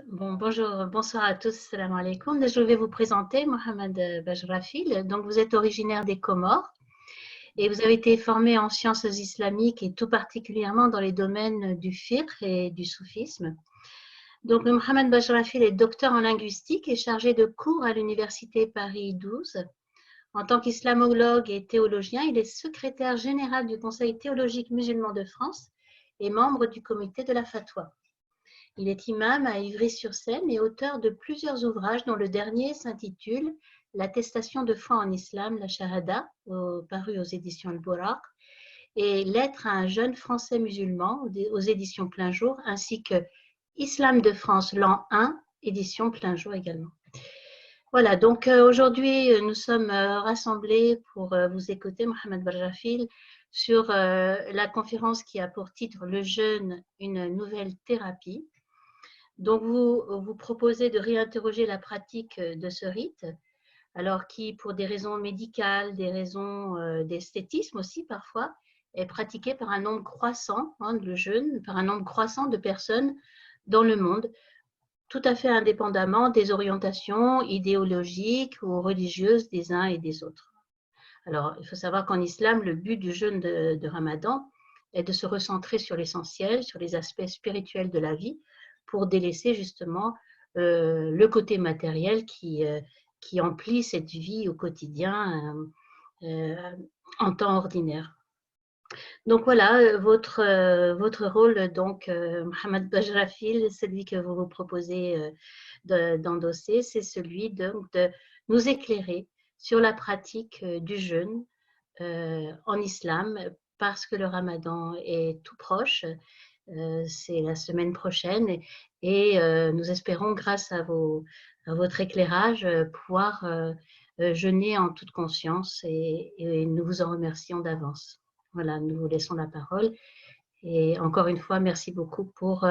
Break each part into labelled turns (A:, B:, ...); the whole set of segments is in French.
A: Bon, bonjour, bonsoir à tous, salam alaikum. Je vais vous présenter Mohamed Bajrafil. Donc, vous êtes originaire des Comores et vous avez été formé en sciences islamiques et tout particulièrement dans les domaines du fiqh et du soufisme. Donc, Mohamed Bajrafil est docteur en linguistique et chargé de cours à l'université Paris 12. En tant qu'islamologue et théologien, il est secrétaire général du Conseil théologique musulman de France et membre du comité de la fatwa. Il est imam à Ivry-sur-Seine et auteur de plusieurs ouvrages dont le dernier s'intitule L'attestation de foi en islam, la Shahada, paru aux éditions Al-Buraq, et Lettre à un jeune français musulman aux éditions Plein Jour, ainsi que Islam de France, l'an 1, édition Plein Jour également. Voilà, donc aujourd'hui, nous sommes rassemblés pour vous écouter, Mohamed Bajrafil, sur la conférence qui a pour titre Le jeûne, une nouvelle thérapie. Donc, vous proposez de réinterroger la pratique de ce rite, alors qui, pour des raisons médicales, des raisons d'esthétisme aussi parfois, est pratiqué par un nombre croissant, le jeûne, par un nombre croissant de personnes dans le monde, tout à fait indépendamment des orientations idéologiques ou religieuses des uns et des autres. Alors, il faut savoir qu'en islam, le but du jeûne de Ramadan est de se recentrer sur l'essentiel, sur les aspects spirituels de la vie, pour délaisser justement le côté matériel qui emplit cette vie au quotidien en temps ordinaire. Donc voilà, votre rôle, donc, Mohamed Bajrafil, celui que vous vous proposez d'endosser, c'est celui de nous éclairer sur la pratique du jeûne en islam, parce que le Ramadan est tout proche. C'est la semaine prochaine et nous espérons, grâce à votre éclairage, pouvoir jeûner en toute conscience et nous vous en remercions d'avance. Voilà, nous vous laissons la parole et encore une fois, merci beaucoup pour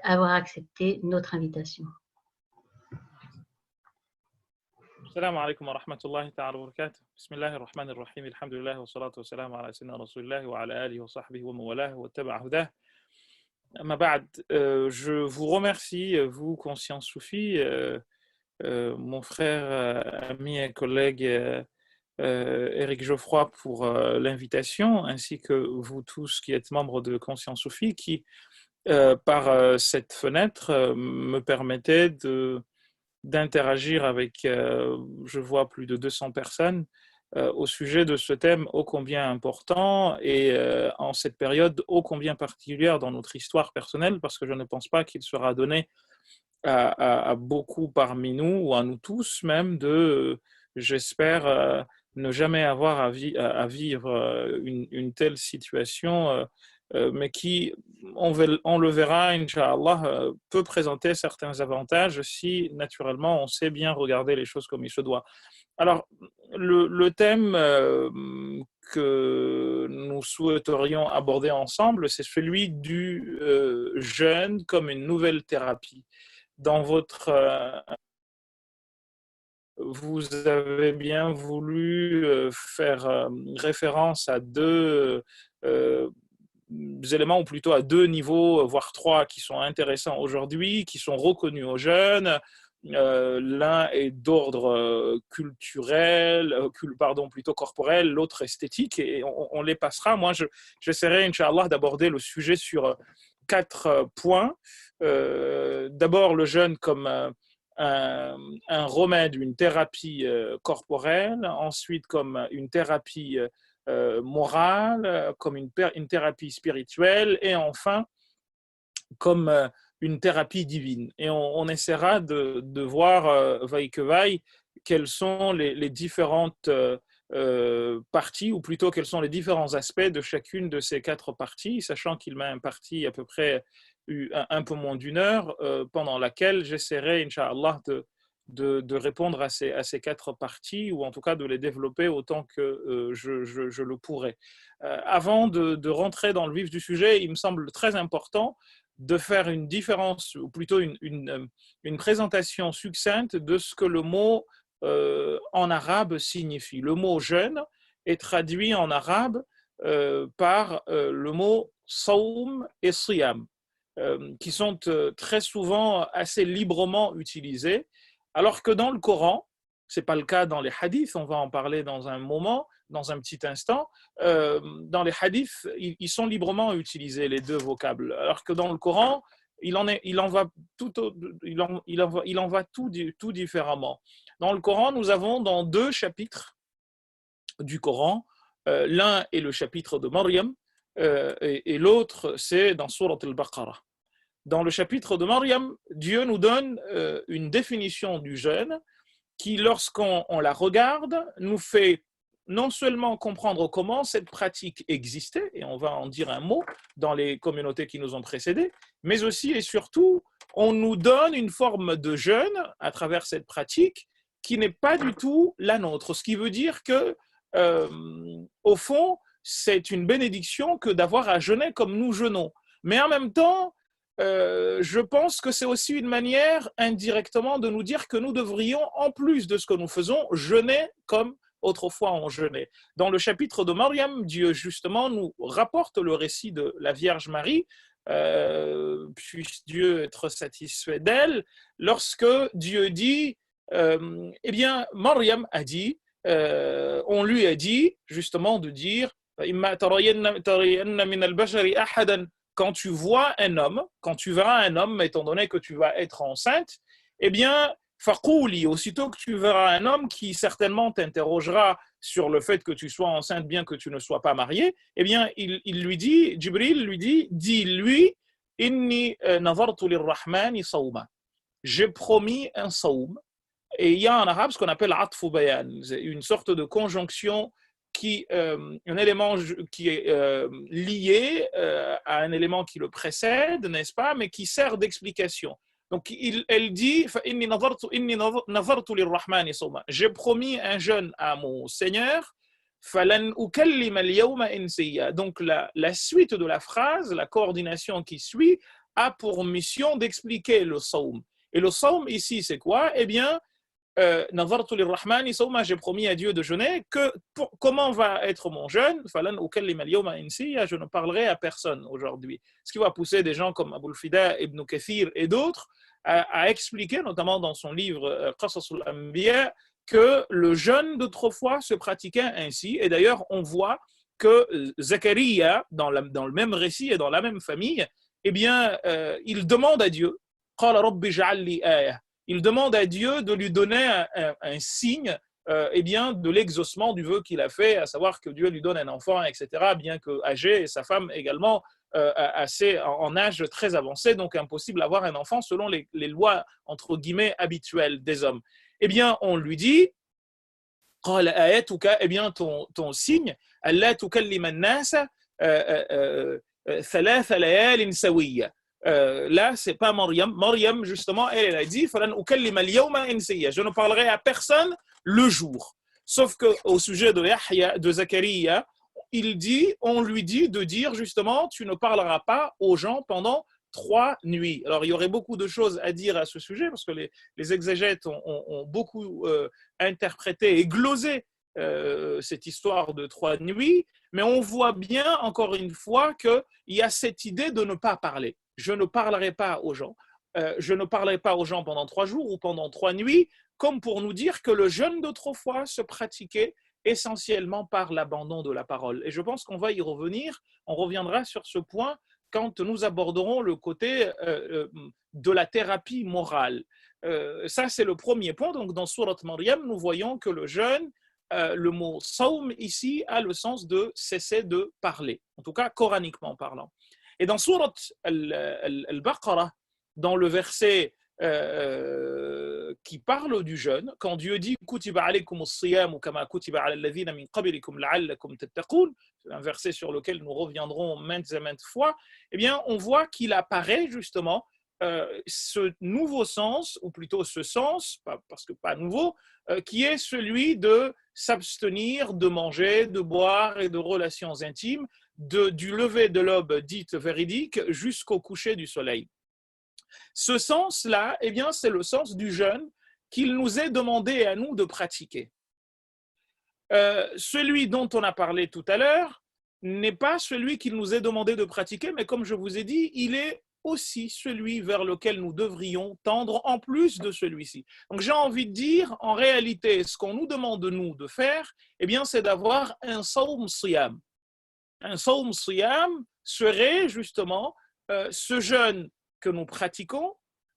A: avoir accepté notre invitation.
B: السلام عليكم ورحمة الله تعالى وبركاته. بسم الله الرحمن الرحيم. الحمد لله والصلاة والسلام على سيدنا رسول الله وعلى آله وصحبه ومن والاه واتبع هداه. أما بعد, je vous remercie, vous, Conscience Soufie, mon frère, ami et collègue Éric Geoffroy pour l'invitation, ainsi que vous tous qui êtes membres de Conscience Soufie, qui, par cette fenêtre, me permettez d'interagir avec, je vois, plus de 200 personnes au sujet de ce thème ô combien important et en cette période ô combien particulière dans notre histoire personnelle, parce que je ne pense pas qu'il sera donné à beaucoup parmi nous, ou à nous tous même, j'espère, ne jamais avoir à vivre une telle situation, mais qui, on le verra, Inch'Allah, peut présenter certains avantages si, naturellement, on sait bien regarder les choses comme il se doit. Alors, le thème que nous souhaiterions aborder ensemble, c'est celui du jeûne comme une nouvelle thérapie. Dans votre vous avez bien voulu faire référence à deux éléments, ou plutôt à deux niveaux, voire trois, qui sont intéressants aujourd'hui, qui sont reconnus aux jeunes. L'un est d'ordre culturel, plutôt corporel, l'autre esthétique, et on les passera. Moi, j'essaierai, Inch'Allah, d'aborder le sujet sur quatre points. D'abord, le jeûne comme un remède, une thérapie corporelle, ensuite comme une thérapie morale, comme une thérapie spirituelle, et enfin comme une thérapie divine. Et on essaiera de voir, vaille que vaille, quelles sont les différentes parties, ou plutôt quels sont les différents aspects de chacune de ces quatre parties, sachant qu'il m'a imparti à peu près un peu moins d'une heure, pendant laquelle j'essaierai, Inch'Allah, de répondre à ces quatre parties, ou en tout cas de les développer autant que je le pourrai. Avant de rentrer dans le vif du sujet, il me semble très important de faire une différence, ou plutôt une présentation succincte de ce que le mot en arabe signifie. Le mot jeûne est traduit en arabe par le mot saum et siyam. qui sont très souvent assez librement utilisés, alors que dans le Coran, ce n'est pas le cas dans les hadiths, on va en parler dans un moment, dans un petit instant. Dans les hadiths, ils sont librement utilisés, les deux vocables, alors que dans le Coran, il en va tout différemment. Dans le Coran, nous avons dans 2 chapitres du Coran, l'un est le chapitre de Maryam, et l'autre c'est dans Surat al-Baqarah. Dans le chapitre de Maryam, Dieu nous donne une définition du jeûne qui, lorsqu'on la regarde, nous fait non seulement comprendre comment cette pratique existait, et on va en dire un mot dans les communautés qui nous ont précédés, mais aussi et surtout, on nous donne une forme de jeûne à travers cette pratique qui n'est pas du tout la nôtre. Ce qui veut dire que, au fond, c'est une bénédiction que d'avoir à jeûner comme nous jeûnons. Mais en même temps, je pense que c'est aussi une manière indirectement de nous dire que nous devrions, en plus de ce que nous faisons, jeûner comme autrefois on jeûnait. Dans le chapitre de Maryam, Dieu justement nous rapporte le récit de la Vierge Marie, puisse Dieu être satisfait d'elle, lorsque Dieu dit, eh bien, Maryam a dit, on lui a dit justement de dire quand tu vois un homme, quand tu verras un homme, étant donné que tu vas être enceinte, eh bien, faqouli, aussitôt que tu verras un homme qui certainement t'interrogera sur le fait que tu sois enceinte bien que tu ne sois pas mariée, eh bien, il lui dit, Jibril lui dit, dis-lui, inni nadartu lirrahmani sawma. J'ai promis un sawm. Et il y a en arabe ce qu'on appelle atfu bayan, une sorte de conjonction un élément qui est lié à un élément qui le précède, n'est-ce pas, mais qui sert d'explication. Donc, elle dit j'ai promis un jeûne à mon Seigneur. Donc, la suite de la phrase, la coordination qui suit, a pour mission d'expliquer le sawm. Et le sawm ici, c'est quoi? Eh bien, j'ai promis à Dieu de jeûner. Comment va être mon jeûne? Je ne parlerai à personne aujourd'hui. Ce qui va pousser des gens comme Abul Fida, Ibn Kathir et d'autres à expliquer, notamment dans son livre Qasas al-Anbiya, que le jeûne d'autrefois se pratiquait ainsi. Et d'ailleurs, on voit que Zacharia, dans le même récit et dans la même famille, eh bien, il demande à Dieu, il demande à Dieu de lui donner un signe eh bien, de l'exaucement du vœu qu'il a fait, à savoir que Dieu lui donne un enfant, etc., bien que âgé, et sa femme également assez en âge très avancé, donc impossible d'avoir un enfant selon les lois, entre guillemets, habituelles des hommes. Eh bien, on lui dit, eh bien, ton signe, Allah tukallim an-nas thalatha layalin sawiyya. Là, c'est pas Maryam. Maryam, justement, elle a dit je ne parlerai à personne le jour. Sauf qu'au sujet de Yahya, de Zacharia, on lui dit de dire justement, tu ne parleras pas aux gens pendant 3 nuits. Alors, il y aurait beaucoup de choses à dire à ce sujet parce que les exégètes ont beaucoup interprété et glosé cette histoire de 3 nuits, mais on voit bien, encore une fois, qu'il y a cette idée de ne pas parler. Je ne parlerai pas aux gens. Je ne parlerai pas aux gens pendant 3 jours ou pendant 3 nuits, comme pour nous dire que le jeûne d'autrefois se pratiquait essentiellement par l'abandon de la parole. Et je pense qu'on va y revenir, on reviendra sur ce point quand nous aborderons le côté de la thérapie morale. Ça, c'est le premier point. Donc, dans Surat Maryam, nous voyons que le jeûne, le mot sawm ici a le sens de cesser de parler, en tout cas coraniquement parlant. Et dans Surat al-Baqarah, dans le verset qui parle du jeûne, quand Dieu dit Kutiba alaykum as-siyam kama kutiba ala alladhina min qablikum la'allakum tattaqun, un verset sur lequel nous reviendrons maintes et maintes fois, eh bien, on voit qu'il apparaît justement ce nouveau sens, ou plutôt ce sens, parce que pas nouveau, qui est celui de s'abstenir de manger, de boire et de relations intimes, du lever de l'aube dite véridique jusqu'au coucher du soleil. Ce sens-là, eh bien, c'est le sens du jeûne qu'il nous est demandé à nous de pratiquer. Celui dont on a parlé tout à l'heure n'est pas celui qu'il nous est demandé de pratiquer, mais comme je vous ai dit, il est aussi celui vers lequel nous devrions tendre en plus de celui-ci. Donc j'ai envie de dire, en réalité, ce qu'on nous demande de nous de faire, eh bien, c'est d'avoir un sawm siyam. Un sawm siyam serait justement ce jeûne que nous pratiquons,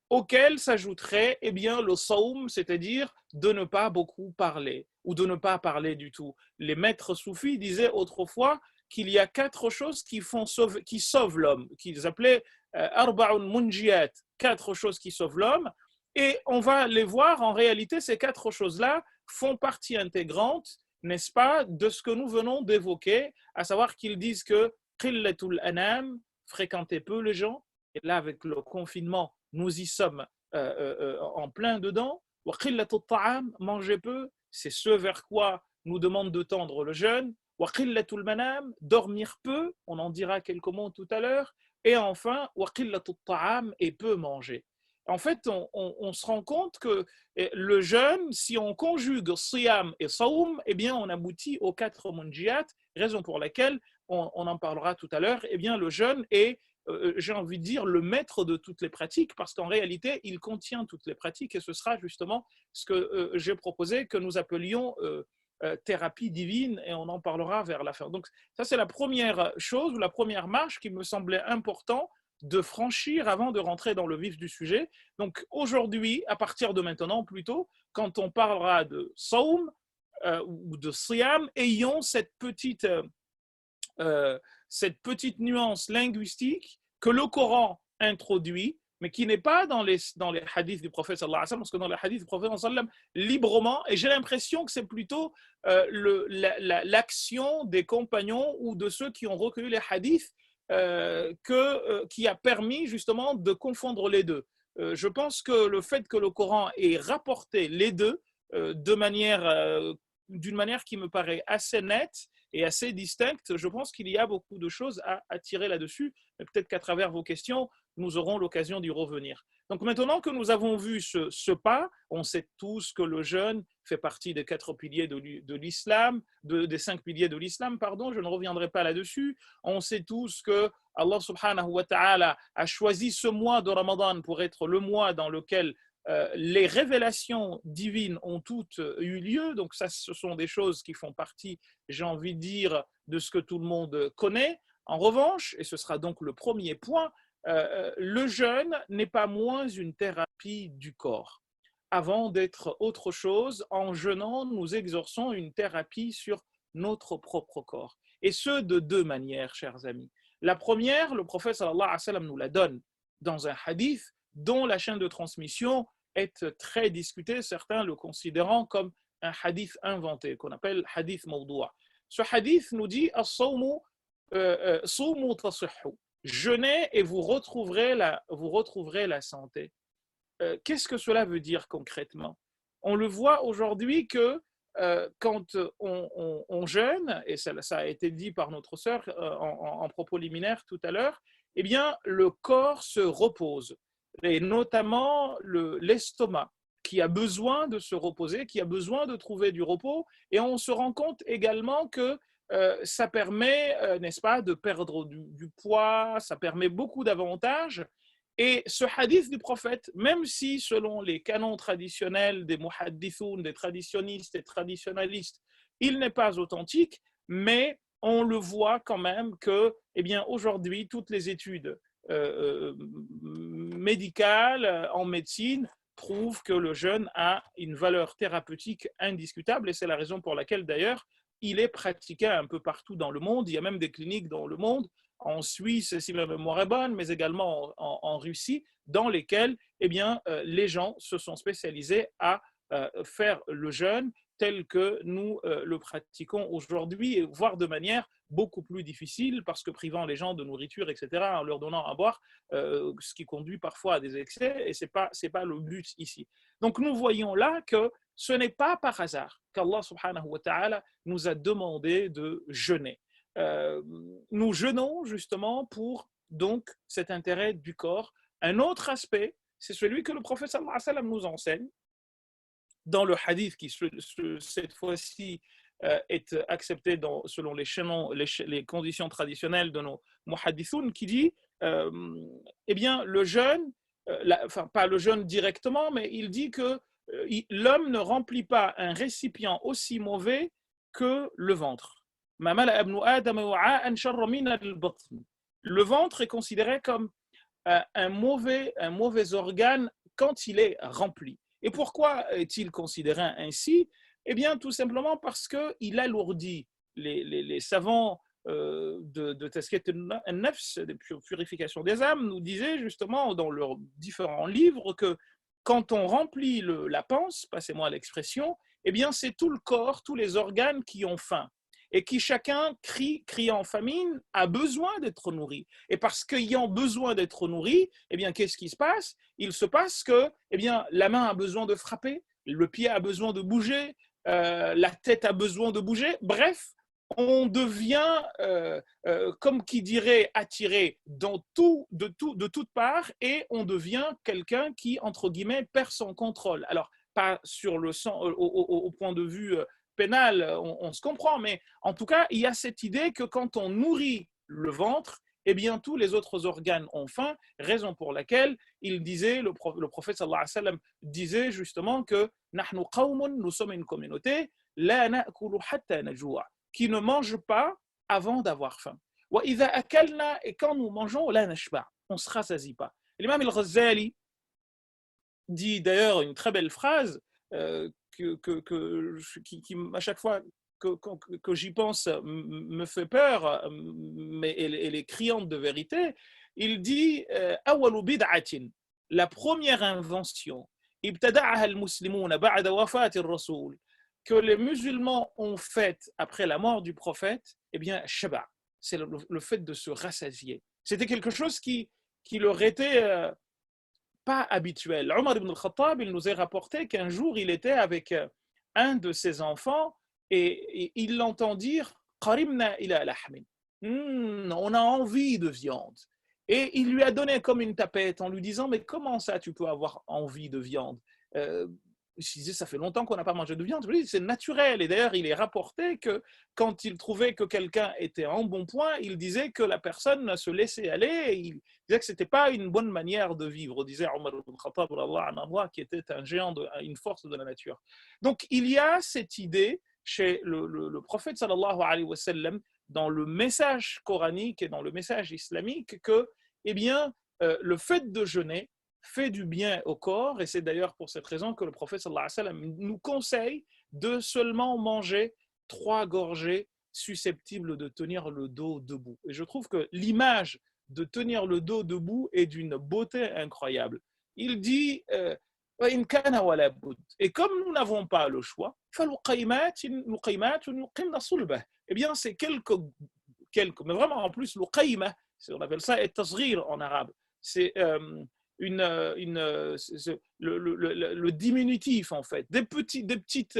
B: auquel s'ajouterait eh bien, le sawm, c'est-à-dire de ne pas beaucoup parler ou de ne pas parler du tout. Les maîtres soufis disaient autrefois qu'il y a 4 choses qui sauvent l'homme, qu'ils appelaient arba'un munjiyat, 4 choses qui sauvent l'homme, et on va les voir, en réalité, ces 4 choses-là font partie intégrante, n'est-ce pas, de ce que nous venons d'évoquer, à savoir qu'ils disent que qillatul anam, fréquentez peu les gens, et là avec le confinement, nous y sommes en plein dedans, wa qillatul ta'am, mangez peu, c'est ce vers quoi nous demande de tendre le jeûne, wa qillatul manam, dormir peu, on en dira quelques mots tout à l'heure, et enfin, wa qillatul ta'am, et peu manger. En fait, on se rend compte que le jeûne, si on conjugue siyam et sawm, eh bien, on aboutit aux 4 munjiyat, raison pour laquelle, on en parlera tout à l'heure, eh bien, le jeûne est, j'ai envie de dire, le maître de toutes les pratiques, parce qu'en réalité, il contient toutes les pratiques, et ce sera justement ce que j'ai proposé, que nous appelions thérapie divine, et on en parlera vers la fin. Donc, ça, c'est la première chose, ou la première marche qui me semblait important de franchir avant de rentrer dans le vif du sujet. Donc aujourd'hui, à partir de maintenant plutôt, quand on parlera de Sawm ou de Siyam, ayons cette petite nuance linguistique que le Coran introduit, mais qui n'est pas dans les hadiths du prophète sallallahu alayhi wa sallam, parce que dans les hadiths du prophète sallallahu alayhi wa sallam, librement, et j'ai l'impression que c'est plutôt l'action des compagnons ou de ceux qui ont recueilli les hadiths qui a permis justement de confondre les deux. Je pense que le fait que le Coran ait rapporté les deux d'une manière qui me paraît assez nette et assez distincte, je pense qu'il y a beaucoup de choses à tirer là-dessus. Peut-être qu'à travers vos questions, nous aurons l'occasion d'y revenir. Donc maintenant que nous avons vu ce pas, on sait tous que le jeûne fait partie des 4 piliers de l'islam, des 5 piliers de l'islam, pardon, je ne reviendrai pas là-dessus. On sait tous que Allah subhanahu wa ta'ala a choisi ce mois de Ramadan pour être le mois dans lequel les révélations divines ont toutes eu lieu. Donc ça, ce sont des choses qui font partie, j'ai envie de dire, de ce que tout le monde connaît. En revanche, et ce sera donc le premier point, le jeûne n'est pas moins une thérapie du corps. Avant d'être autre chose, en jeûnant, nous exerçons une thérapie sur notre propre corps. Et ce, de 2 manières, chers amis. La première, le prophète sallallahu alayhi wa sallam nous la donne dans un hadith dont la chaîne de transmission est très discutée, certains le considérant comme un hadith inventé, qu'on appelle hadith mawdoua. Ce hadith nous dit « As-sawmu sawmu tasihhu » jeûnez et vous retrouverez la santé. Qu'est-ce que cela veut dire concrètement? On le voit aujourd'hui que quand on jeûne, et ça a été dit par notre sœur en propos liminaire tout à l'heure, eh bien, le corps se repose, et notamment l'estomac, qui a besoin de se reposer, qui a besoin de trouver du repos, et on se rend compte également que ça permet, n'est-ce pas, de perdre du poids, ça permet beaucoup d'avantages. Et ce hadith du prophète, même si selon les canons traditionnels des muhaddithoun, des traditionnistes et traditionalistes, il n'est pas authentique, mais on le voit quand même que, eh bien, aujourd'hui, toutes les études médicales en médecine prouvent que le jeûne a une valeur thérapeutique indiscutable, et c'est la raison pour laquelle d'ailleurs il est pratiqué un peu partout dans le monde. Il y a même des cliniques dans le monde, en Suisse, si ma mémoire est bonne, mais également en Russie, dans lesquelles eh bien, les gens se sont spécialisés à faire le jeûne tel que nous le pratiquons aujourd'hui, voire de manière beaucoup plus difficile, parce que privant les gens de nourriture, etc., en leur donnant à boire, ce qui conduit parfois à des excès, et ce n'est pas le but ici. Donc nous voyons là que ce n'est pas par hasard qu'Allah subhanahu wa ta'ala nous a demandé de jeûner. Nous jeûnons justement pour donc cet intérêt du corps. Un autre aspect, c'est celui que le prophète sallallahu alayhi wa sallam nous enseigne dans le hadith qui cette fois-ci est accepté selon les conditions traditionnelles de nos muhaddithoun, qui dit eh bien, le jeûne, enfin, pas le jeûne directement, mais il dit que l'homme ne remplit pas un récipient aussi mauvais que le ventre. Le ventre est considéré comme un mauvais organe quand il est rempli. Et pourquoi est-il considéré ainsi? Eh bien, tout simplement parce qu'il alourdit. Les savants de Tazkiyat al-Nafs, de purification des âmes, nous disaient justement dans leurs différents livres que quand on remplit la panse, passez-moi l'expression, eh bien c'est tout le corps, tous les organes qui ont faim et qui chacun criant en famine, a besoin d'être nourri. Et parce qu'ayant besoin d'être nourri, eh bien, qu'est-ce qui se passe? Il se passe que eh bien, la main a besoin de frapper, le pied a besoin de bouger, la tête a besoin de bouger. Bref, on devient, comme qui dirait, attiré de toutes parts et on devient quelqu'un qui, entre guillemets, perd son contrôle. Alors, pas sur le sens, au point de vue pénal, on se comprend, mais en tout cas, il y a cette idée que quand on nourrit le ventre, eh bien, tous les autres organes ont faim, raison pour laquelle il disait, le prophète sallallahu alayhi wa sallam disait justement que nous sommes une communauté la na'kulu hatta najua, qui ne mange pas avant d'avoir faim. Et quand nous mangeons, la nashba, on ne se rassasie pas. L'imam al-Ghazali dit d'ailleurs une très belle phrase qui, à chaque fois que j'y pense, me fait peur, mais elle est criante de vérité. Il dit أول بدعة, la première invention ابتدعها المسلمون بعد وفاة الرسول, que les musulmans ont faite après la mort du prophète, eh bien, shaba, c'est le fait de se rassasier. C'était quelque chose qui leur était pas habituel. Omar ibn al-Khattab, il nous est rapporté qu'un jour, il était avec un de ses enfants et il l'entend dire Qarimna ila lahmin. On a envie de viande. Et il lui a donné comme une tapette en lui disant mais comment ça tu peux avoir envie de viande? Je disais, ça fait longtemps qu'on n'a pas mangé de viande. C'est naturel. Et d'ailleurs, il est rapporté que quand il trouvait que quelqu'un était en bon point, il disait que la personne se laissait aller. Et il disait que ce n'était pas une bonne manière de vivre. On disait Omar ibn Khattab, qui était un géant, une force de la nature. Donc, il y a cette idée chez le prophète sallallahu alayhi wa sallam, dans le message coranique et dans le message islamique, que, eh bien, le fait de jeûner fait du bien au corps, et c'est d'ailleurs pour cette raison que le prophète sallallahu alayhi wa sallam nous conseille de seulement manger 3 gorgées susceptibles de tenir le dos debout. Et je trouve que l'image de tenir le dos debout est d'une beauté incroyable. Il dit et comme nous n'avons pas le choix, eh bien c'est quelques mais vraiment en plus on appelle ça et-tasghir en arabe, c'est le diminutif en fait, des petites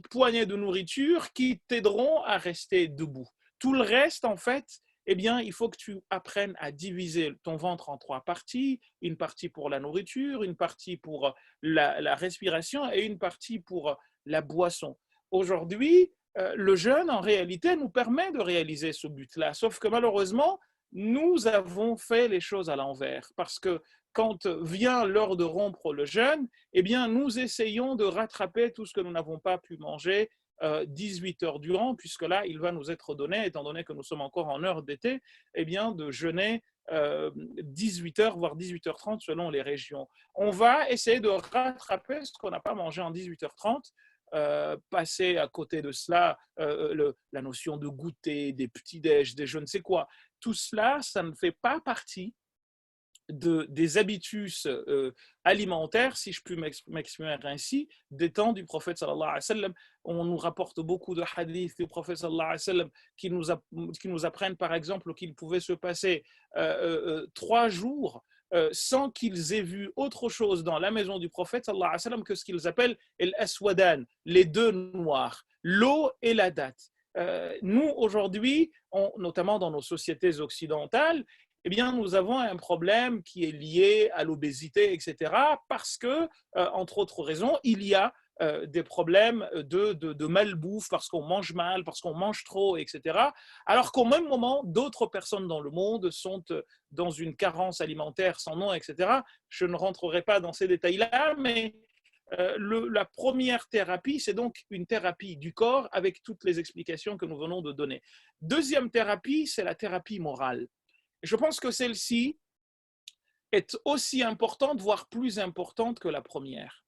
B: poignées de nourriture qui t'aideront à rester debout. Tout le reste en fait, eh bien, il faut que tu apprennes à diviser ton ventre en 3 parties, une partie pour la nourriture, une partie pour la respiration et une partie pour la boisson. Aujourd'hui, le jeûne en réalité nous permet de réaliser ce but-là, sauf que malheureusement, nous avons fait les choses à l'envers, parce que quand vient l'heure de rompre le jeûne, eh bien, nous essayons de rattraper tout ce que nous n'avons pas pu manger 18 heures durant, puisque là, il va nous être donné, étant donné que nous sommes encore en heure d'été, eh bien, de jeûner 18 heures, voire 18h30 selon les régions. On va essayer de rattraper ce qu'on n'a pas mangé en 18h30, passer à côté de cela la notion de goûter, des petits-déj, des je ne sais quoi. Tout cela, ça ne fait pas partie des habitus alimentaires, si je puis m'exprimer ainsi, des temps du prophète sallallahu alayhi wa sallam. On nous rapporte beaucoup de hadiths du prophète sallallahu alayhi wa sallam qui nous apprennent par exemple qu'il pouvait se passer 3 jours sans qu'ils aient vu autre chose dans la maison du prophète sallallahu alayhi wa sallam que ce qu'ils appellent l'aswadan, les 2 noirs, l'eau et la date. Nous aujourd'hui, notamment dans nos sociétés occidentales, eh bien, nous avons un problème qui est lié à l'obésité, etc., parce que, entre autres raisons, il y a des problèmes de malbouffe parce qu'on mange mal, parce qu'on mange trop, etc. Alors qu'au même moment, d'autres personnes dans le monde sont dans une carence alimentaire sans nom, etc. Je ne rentrerai pas dans ces détails-là, mais la première thérapie, c'est donc une thérapie du corps avec toutes les explications que nous venons de donner. Deuxième thérapie, c'est la thérapie morale. Je pense que celle-ci est aussi importante, voire plus importante que la première.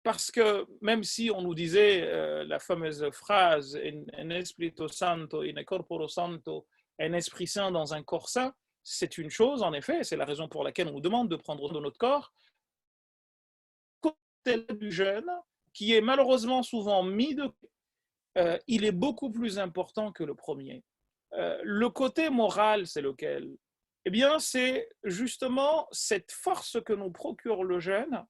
B: Parce que même si on nous disait la fameuse phrase en Espírito Santo, in corpore santo, un esprit saint dans un corps saint, c'est une chose en effet, c'est la raison pour laquelle on nous demande de prendre soin de notre corps. Côté du jeûne, qui est malheureusement souvent mis de côté, il est beaucoup plus important que le premier. Le côté moral, c'est lequel? Eh bien, c'est justement cette force que nous procure le jeûne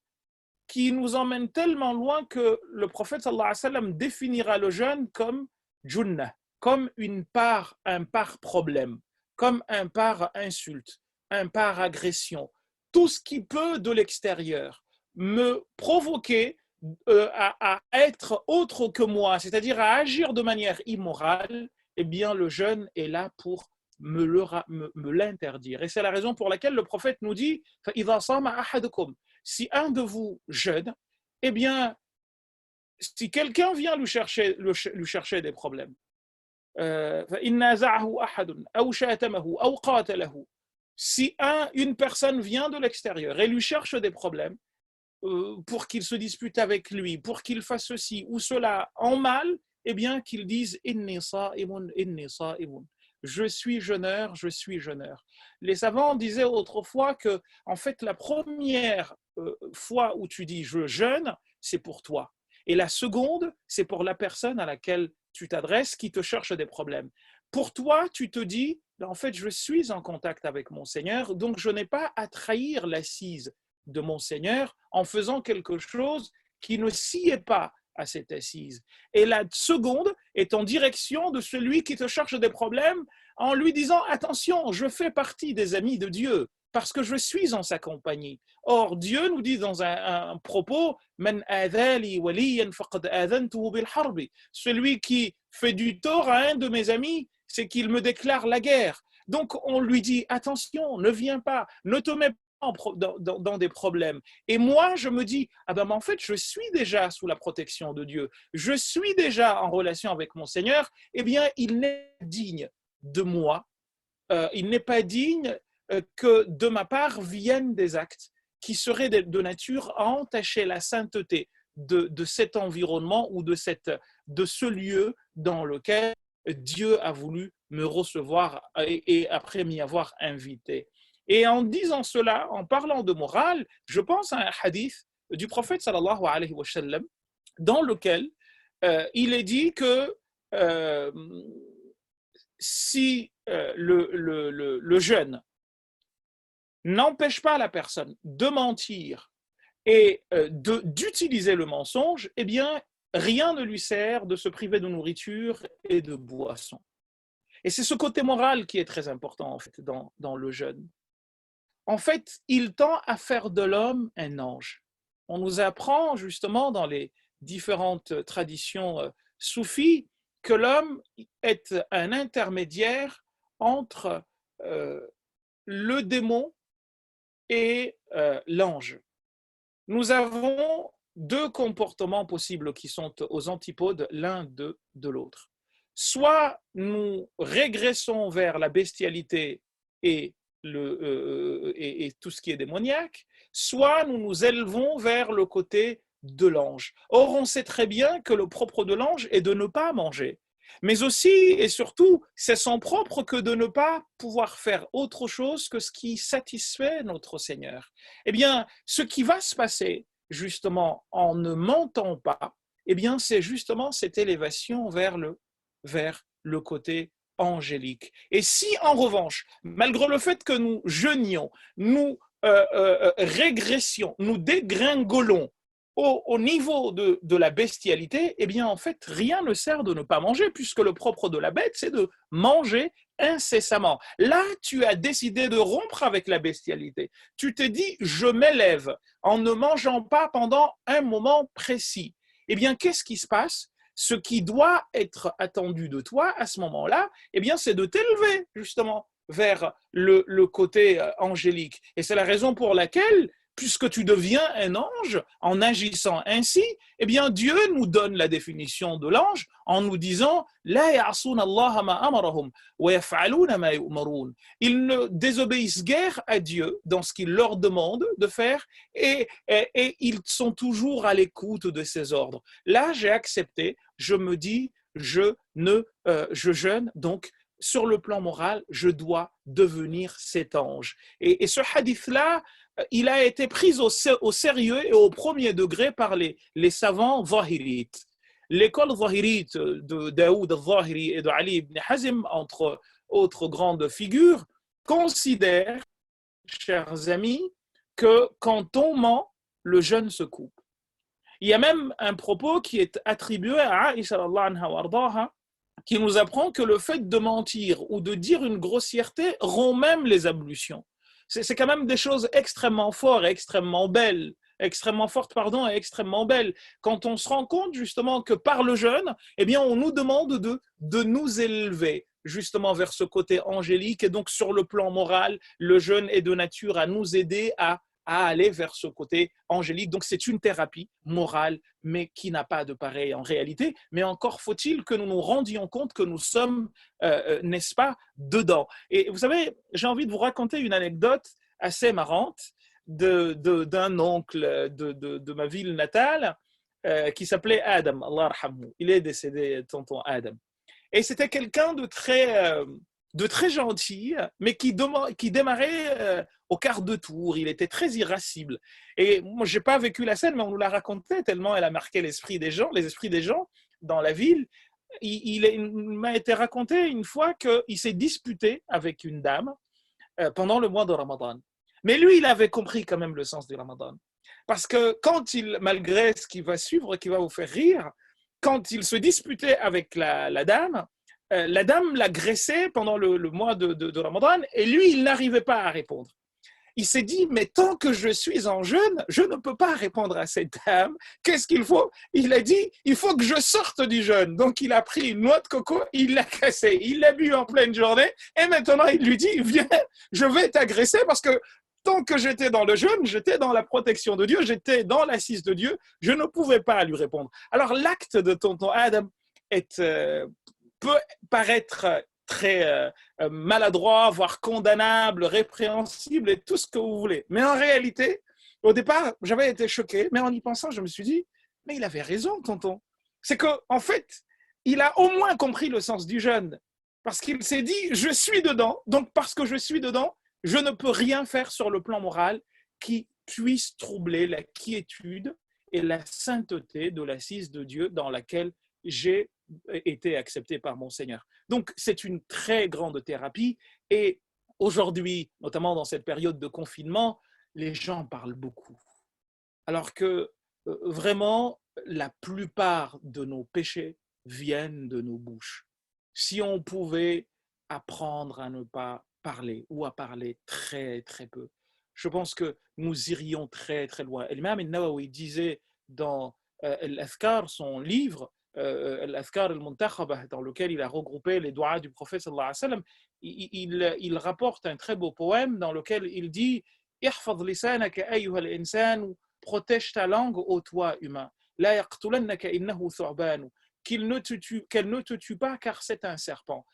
B: qui nous emmène tellement loin que le prophète sallallahu alayhi wa sallam définira le jeûne comme junnah, comme un par problème, comme un par insulte, un par agression. Tout ce qui peut de l'extérieur me provoquer à être autre que moi, c'est-à-dire à agir de manière immorale, eh bien le jeûne est là pour me l'interdire. Et c'est la raison pour laquelle le prophète nous dit si un de vous jeûne, eh bien, si quelqu'un vient lui chercher des problèmes, si une personne vient de l'extérieur et lui cherche des problèmes pour qu'il se dispute avec lui, pour qu'il fasse ceci ou cela en mal, eh bien qu'il dise inni sa'imun, inni sa'imun. Je suis jeûneur, je suis jeûneur. Les savants disaient autrefois que, en fait, la première fois où tu dis je jeûne, c'est pour toi. Et la seconde, c'est pour la personne à laquelle tu t'adresses qui te cherche des problèmes. Pour toi, tu te dis, en fait, je suis en contact avec mon Seigneur, donc je n'ai pas à trahir l'assise de mon Seigneur en faisant quelque chose qui ne sied pas à cette assise. Et la seconde est en direction de celui qui te cherche des problèmes en lui disant attention, je fais partie des amis de Dieu parce que je suis en sa compagnie. Or, Dieu nous dit dans un propos celui qui fait du tort à un de mes amis, c'est qu'il me déclare la guerre. Donc, on lui dit attention, ne viens pas, ne te mets pas dans des problèmes. Et moi, je me dis, ah ben, en fait, je suis déjà sous la protection de Dieu. Je suis déjà en relation avec mon Seigneur. Eh bien, il n'est pas digne de moi. Il n'est pas digne que de ma part viennent des actes qui seraient de nature à entacher la sainteté de cet environnement ou de ce lieu dans lequel Dieu a voulu me recevoir et après m'y avoir invité. Et en disant cela, en parlant de morale, je pense à un hadith du prophète sallallahu alayhi wa sallam, dans lequel il est dit que si le jeûne n'empêche pas la personne de mentir et d'utiliser le mensonge, eh bien, rien ne lui sert de se priver de nourriture et de boisson. Et c'est ce côté moral qui est très important en fait, dans le jeûne. En fait, il tend à faire de l'homme un ange. On nous apprend justement dans les différentes traditions soufis que l'homme est un intermédiaire entre le démon et l'ange. Nous avons deux comportements possibles qui sont aux antipodes l'un de l'autre. Soit nous régressons vers la bestialité et tout ce qui est démoniaque, soit nous nous élevons vers le côté de l'ange. Or, on sait très bien que le propre de l'ange est de ne pas manger. Mais aussi et surtout, c'est son propre que de ne pas pouvoir faire autre chose que ce qui satisfait notre Seigneur. Eh bien, ce qui va se passer, justement, en ne mentant pas, eh bien, c'est justement cette élévation vers le côté angélique. Et si, en revanche, malgré le fait que nous jeûnions, nous régressions, nous dégringolons au niveau de la bestialité, eh bien, en fait, rien ne sert de ne pas manger, puisque le propre de la bête, c'est de manger incessamment. Là, tu as décidé de rompre avec la bestialité. Tu te dis, je m'élève en ne mangeant pas pendant un moment précis. eh bien, qu'est-ce qui se passe? Ce qui doit être attendu de toi à ce moment-là, eh bien, c'est de t'élever justement vers le côté angélique. Et c'est la raison pour laquelle, puisque tu deviens un ange en agissant ainsi, eh bien Dieu nous donne la définition de l'ange en nous disant La ya'asuna Allah ma amarahum wa yaf'aluna ma yu'marun. Ils ne désobéissent guère à Dieu dans ce qu'il leur demande de faire et ils sont toujours à l'écoute de ses ordres. Là, j'ai accepté, je me dis, je jeûne, donc sur le plan moral, je dois devenir cet ange. Et ce hadith-là, il a été pris au sérieux et au premier degré par les savants zahirites. L'école zahirite de Daoud al-Zahiri et de Ali ibn Hazm, entre autres grandes figures, considère, chers amis, que quand on ment, le jeûne se coupe. Il y a même un propos qui est attribué à Aïcha qui nous apprend que le fait de mentir ou de dire une grossièreté rompt même les ablutions. C'est quand même des choses extrêmement fortes et extrêmement belles, extrêmement fortes, pardon, et extrêmement belles. Quand on se rend compte justement que par le jeûne, eh bien, on nous demande de nous élever justement vers ce côté angélique. Et donc, sur le plan moral, le jeûne est de nature à nous aider à aller vers ce côté angélique. Donc, c'est une thérapie morale, mais qui n'a pas de pareil en réalité. Mais encore faut-il que nous nous rendions compte que nous sommes, n'est-ce pas, dedans. Et vous savez, j'ai envie de vous raconter une anecdote assez marrante d'un oncle de ma ville natale qui s'appelait Adam, Allah arhamhu. Il est décédé, tonton Adam. Et c'était quelqu'un de très gentil, mais qui démarrait au quart de tour. Il était très irascible. Et moi, je n'ai pas vécu la scène, mais on nous l'a raconté tellement elle a marqué les esprits des gens dans la ville. Il m'a été raconté une fois qu'il s'est disputé avec une dame pendant le mois de Ramadan. Mais lui, il avait compris quand même le sens du Ramadan. Parce que malgré ce qui va suivre, qui va vous faire rire, quand il se disputait avec la dame l'agressait pendant le mois de Ramadan et lui, il n'arrivait pas à répondre. Il s'est dit, mais tant que je suis en jeûne, je ne peux pas répondre à cette dame. Qu'est-ce qu'il faut? Il a dit, il faut que je sorte du jeûne. Donc, il a pris une noix de coco, il l'a cassée, il l'a bu en pleine journée et maintenant, il lui dit, viens, je vais t'agresser parce que tant que j'étais dans le jeûne, j'étais dans la protection de Dieu, j'étais dans l'assise de Dieu, je ne pouvais pas lui répondre. Alors, l'acte de tonton Adam peut paraître très maladroit, voire condamnable, répréhensible et tout ce que vous voulez. Mais en réalité, au départ, j'avais été choqué, mais en y pensant, je me suis dit, mais il avait raison, tonton. C'est qu'en fait, il a au moins compris le sens du jeûne. Parce qu'il s'est dit, je suis dedans, donc parce que je suis dedans, je ne peux rien faire sur le plan moral qui puisse troubler la quiétude et la sainteté de l'assise de Dieu dans laquelle j'ai été accepté par mon Seigneur. Donc, c'est une très grande thérapie et aujourd'hui, notamment dans cette période de confinement, les gens parlent beaucoup. Alors que vraiment, la plupart de nos péchés viennent de nos bouches. Si on pouvait apprendre à ne pas parler ou à parler très, très peu, je pense que nous irions très, très loin. Et l'imam al-Nawawi disait dans Al-Azkar, son livre, Al-Azkar al-Muntakhabah, dans lequel il a regroupé les doigts du prophète sallallahu alayhi wa sallam, il rapporte un très beau poème dans lequel il dit Ihfadh lisanaka ayyuha al-insan, protège ta langue ô toi humain, la yaqtulannaka innahu thu'ban, qu'elle ne te tue pas car c'est un serpent.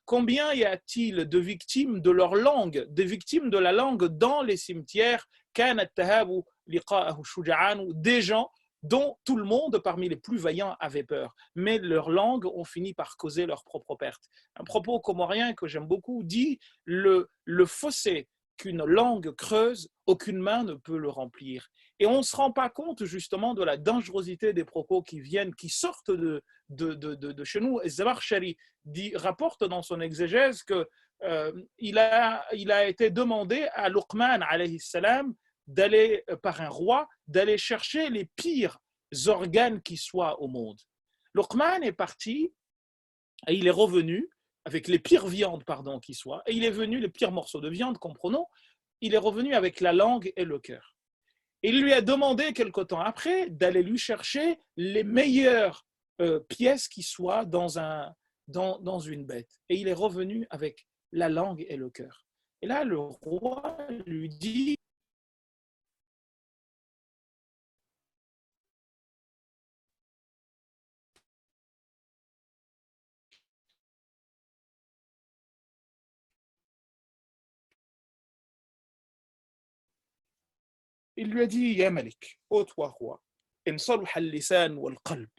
B: Combien y a-t-il de victimes de leur langue, des victimes de la langue dans les cimetières, des gens dont tout le monde, parmi les plus vaillants, avait peur. Mais leurs langues ont fini par causer leur propre perte. Un propos comorien que j'aime beaucoup dit le fossé qu'une langue creuse, aucune main ne peut le remplir. Et on ne se rend pas compte justement de la dangerosité des propos qui sortent de chez nous. Et Zamakhshari rapporte dans son exégèse qu'il a été demandé à Luqman alayhi salam d'aller par un roi, d'aller chercher les pires organes qui soient au monde. Luqman est parti et il est revenu avec les pires viandes, qui soient, et il est venu, les pires morceaux de viande, comprenons, il est revenu avec la langue et le cœur. Il lui a demandé quelque temps après d'aller lui chercher les meilleures pièces qui soient dans une bête. Et il est revenu avec la langue et le cœur. Et là, le roi lui dit, il lui a dit, Ya Malik, ô toi roi, in saluha al-lisan wal-qalb,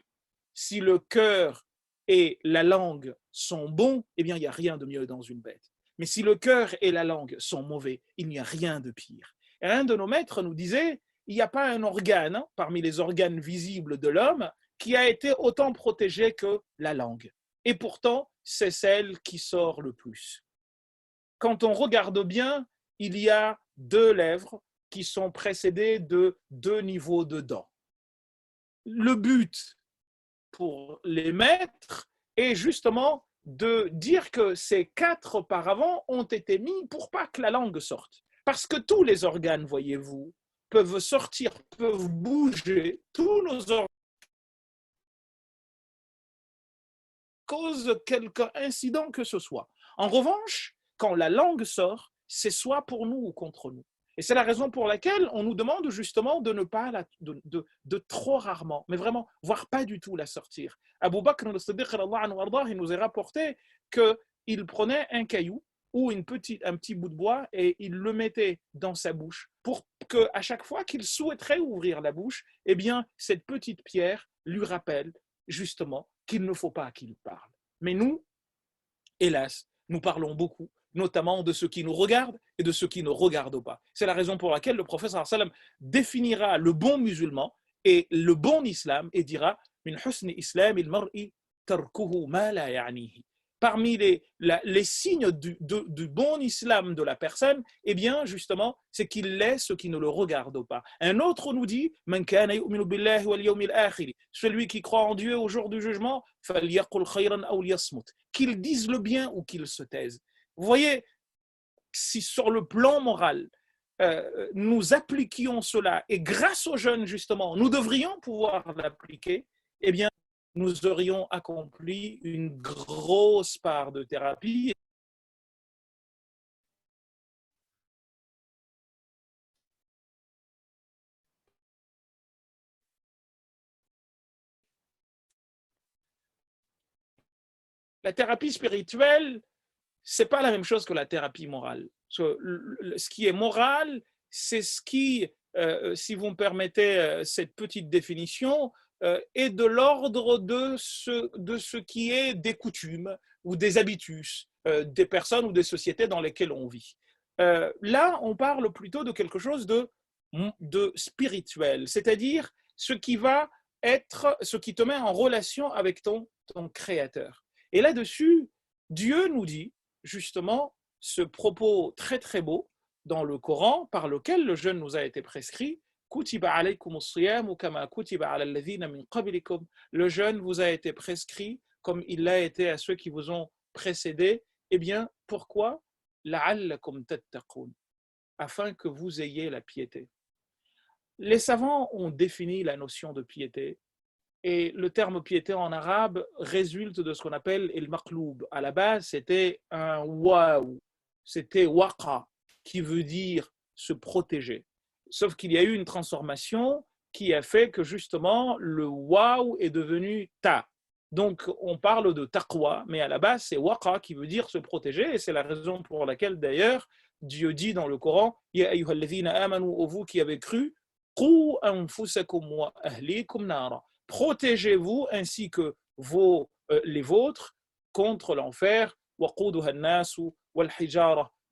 B: si le cœur et la langue sont bons, eh bien, il n'y a rien de mieux dans une bête. Mais si le cœur et la langue sont mauvais, il n'y a rien de pire. Et un de nos maîtres nous disait, il n'y a pas un organe, hein, parmi les organes visibles de l'homme, qui a été autant protégé que la langue. Et pourtant, c'est celle qui sort le plus. Quand on regarde bien, il y a deux lèvres qui sont précédées de deux niveaux de dents. Le but pour les maîtres est justement de dire que ces quatre paravents ont été mis pour pas que la langue sorte. Parce que tous les organes, voyez-vous, peuvent sortir, peuvent bouger, tous nos organes causent quelque incident que ce soit. En revanche, quand la langue sort, c'est soit pour nous ou contre nous. Et c'est la raison pour laquelle on nous demande justement de ne pas, de trop rarement, mais vraiment, voire pas du tout la sortir. Abu Bakr al-Siddiq, il nous est rapporté qu'il prenait un caillou ou un petit bout de bois et il le mettait dans sa bouche pour qu'à chaque fois qu'il souhaiterait ouvrir la bouche, eh bien, cette petite pierre lui rappelle justement qu'il ne faut pas qu'il parle. Mais nous, hélas, nous parlons beaucoup, notamment de ceux qui nous regardent et de ceux qui ne regardent pas. C'est la raison pour laquelle le prophète sallam définira le bon musulman et le bon islam et dira min husni islam il mar'i tarkuhu ma la ya'nihi. Parmi les signes du bon islam de la personne, eh bien, justement, c'est qu'il laisse ce qui ne le regarde pas. Un autre nous dit man kana yu'minu billahi wal yawmil akhir, celui qui croit en Dieu au jour du jugement, falyaqul khayran aw liyasmut, qu'il dise le bien ou qu'il se taise. Vous voyez, si sur le plan moral, nous appliquions cela, et grâce aux jeunes, justement, nous devrions pouvoir l'appliquer, eh bien, nous aurions accompli une grosse part de thérapie. La thérapie spirituelle, c'est pas la même chose que la thérapie morale. Ce qui est moral, c'est ce qui, si vous me permettez cette petite définition, est de l'ordre de ce qui est des coutumes ou des habitus des personnes ou des sociétés dans lesquelles on vit. Là, on parle plutôt de quelque chose de spirituel, c'est-à-dire ce qui va être, ce qui te met en relation avec ton créateur. Et là-dessus, Dieu nous dit justement ce propos très très beau dans le Coran par lequel le jeûne nous a été prescrit. Le jeûne vous a été prescrit comme il l'a été à ceux qui vous ont précédés. Eh bien, pourquoi? Afin que vous ayez la piété. Les savants ont défini la notion de piété. Et le terme piété en arabe résulte de ce qu'on appelle il maqloub. À la base, c'était un waou, c'était waqa, qui veut dire se protéger. Sauf qu'il y a eu une transformation qui a fait que justement le waou est devenu ta. Donc on parle de taqwa, mais à la base c'est waqa qui veut dire se protéger, et c'est la raison pour laquelle d'ailleurs Dieu dit dans le Coran Ya ayyuhalladhina amanu, ô vous qui avez cru, qu anfusakum wa ahlikum nara. Protégez-vous ainsi que les vôtres contre l'enfer,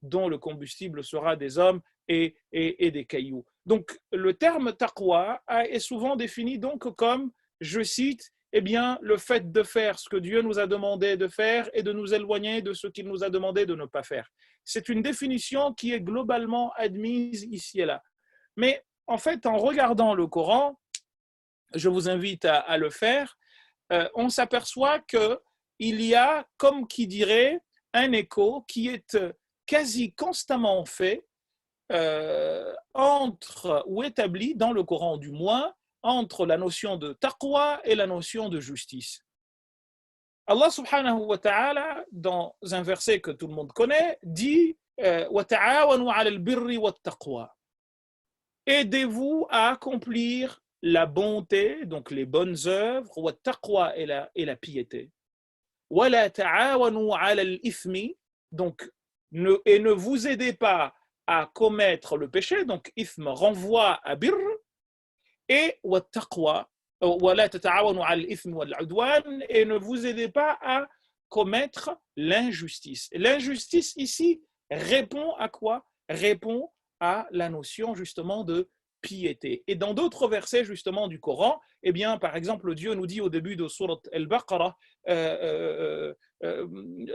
B: dont le combustible sera des hommes et des cailloux. Donc le terme taqwa est souvent défini donc comme, je cite, eh bien, le fait de faire ce que Dieu nous a demandé de faire et de nous éloigner de ce qu'il nous a demandé de ne pas faire. C'est une définition qui est globalement admise ici et là. Mais en fait, en regardant le Coran, je vous invite à le faire, on s'aperçoit qu'il y a, comme qui dirait, un écho qui est quasi constamment fait entre, ou établi dans le Coran du moins, entre la notion de taqwa et la notion de justice. Allah subhanahu wa ta'ala, dans un verset que tout le monde connaît, dit وَتَعَاوَنُوا عَلَى الْبِرِّ وَالتَّقْوَى. Aidez-vous à accomplir la bonté, donc les bonnes œuvres, وَالتَّقْوَى et la piété. وَلَا تَعَاوَنُوا عَلَى الْإِثْمِ, donc et ne vous aidez pas à commettre le péché, donc ithm renvoie à birr, et وَالتَّقْوَى وَلَا تَتَعَاوَنُوا عَلَى الْإِثْمِ وَالْعُدْوَانِ, et ne vous aidez pas à commettre l'injustice. L'injustice ici répond à quoi? Répond à la notion justement de piété. Et dans d'autres versets justement du Coran, eh bien, par exemple, Dieu nous dit au début de Surat Al-Baqarah,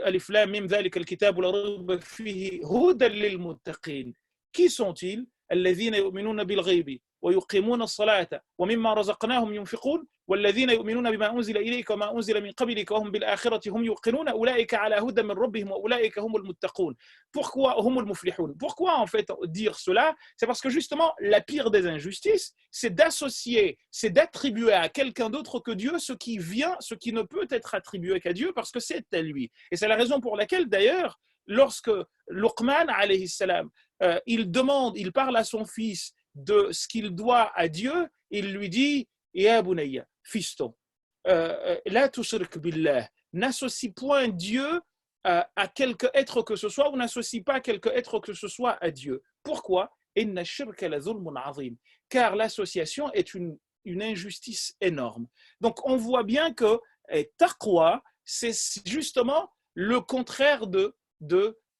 B: Alif Lam Mim ذلك الكتاب لا ريب فيه هدى للمتقين. Qui sont-ils? الذين يؤمنون بالغيب ويقيمون الصلاة ومما رزقناهم ينفقون والذين يؤمنون بما أنزل إليك وما أنزل من قبلك وهم بالآخرة هم يوقنون أولئك على هدى من ربهم وأولئك هم المتقون. Pourquoi هم المفلحون? Pourquoi en fait dire cela? C'est parce que justement la pire des injustices, c'est d'associer, c'est d'attribuer à quelqu'un d'autre que Dieu ce qui ne peut être attribué qu'à Dieu parce que c'est à lui. Et c'est la raison pour laquelle d'ailleurs, lorsque Luqman alayhi salam, il parle à son fils de ce qu'il doit à Dieu, il lui dit Ya bunayya, fiston, la tushrik billah, n'associe point Dieu à quelque être que ce soit, ou n'associe pas quelque être que ce soit à Dieu. Pourquoi? Inna shirka la zulmun azim, car l'association est une injustice énorme. Donc on voit bien que taqwa, c'est justement le contraire de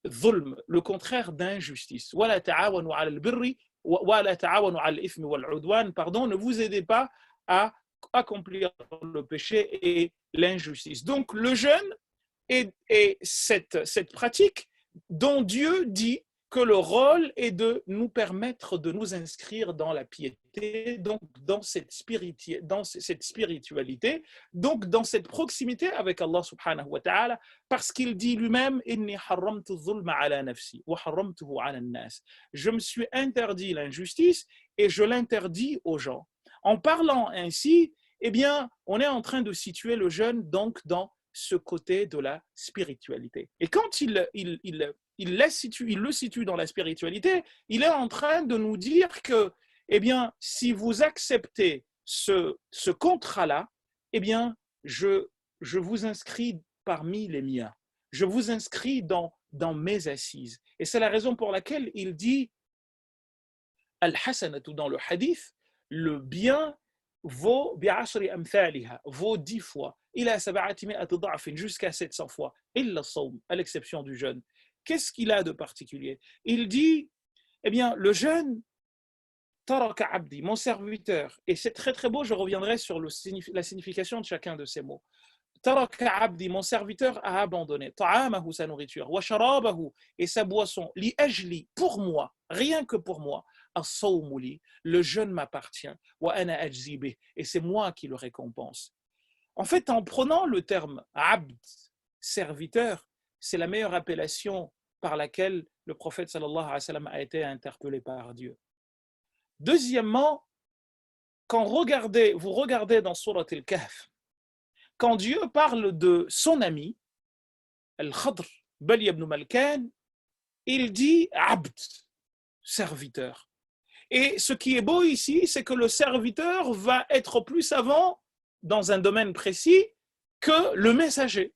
B: zulm, le contraire d'injustice. Wala ta'awanu 'ala al-birri wala ta'awanu 'ala al-ithmi wal-'udwan, pardon, ne vous aidez pas à accomplir le péché et l'injustice. Donc le jeûne est cette pratique dont Dieu dit que le rôle est de nous permettre de nous inscrire dans la piété, donc dans cette spiritualité, donc dans cette proximité avec Allah subhanahu wa ta'ala, parce qu'il dit lui-même Inni harramtu dhulma ala nafsi wa harramtuhu ala nas. Je me suis interdit l'injustice et je l'interdis aux gens. En parlant ainsi, eh bien, on est en train de situer le jeûne donc dans ce côté de la spiritualité. Et quand il le situe dans la spiritualité, il est en train de nous dire que, eh bien, si vous acceptez ce contrat-là, eh bien, je vous inscris parmi les miens. Je vous inscris dans mes assises. Et c'est la raison pour laquelle il dit Al-Hasanatu dans le hadith, le bien vaut bi'ashri amthaliha, vaut 10 fois, ila sab'ati mi'ati da'fin, jusqu'à 700 fois, illa sawm, à l'exception du jeûne. Qu'est-ce qu'il a de particulier? Il dit, eh bien, le jeûne, taraka abdi, mon serviteur, et c'est très très beau, je reviendrai sur la signification de chacun de ces mots. Taraka abdi, mon serviteur a abandonné, ta'amahu, sa nourriture, wa sharabahu, et sa boisson, li ajli, pour moi, rien que pour moi, as-sawmu li, le jeûne m'appartient, wa ana ajzi bih, et c'est moi qui le récompense. En fait, en prenant le terme abd, serviteur, c'est la meilleure appellation par laquelle le prophète sallallahu alayhi wa sallam a été interpellé par Dieu. Deuxièmement, quand vous regardez dans Surat Al-Kahf, quand Dieu parle de son ami, Al-Khadr, Bali ibn Malkan, il dit abd, serviteur. Et ce qui est beau ici, c'est que le serviteur va être plus savant dans un domaine précis que le messager.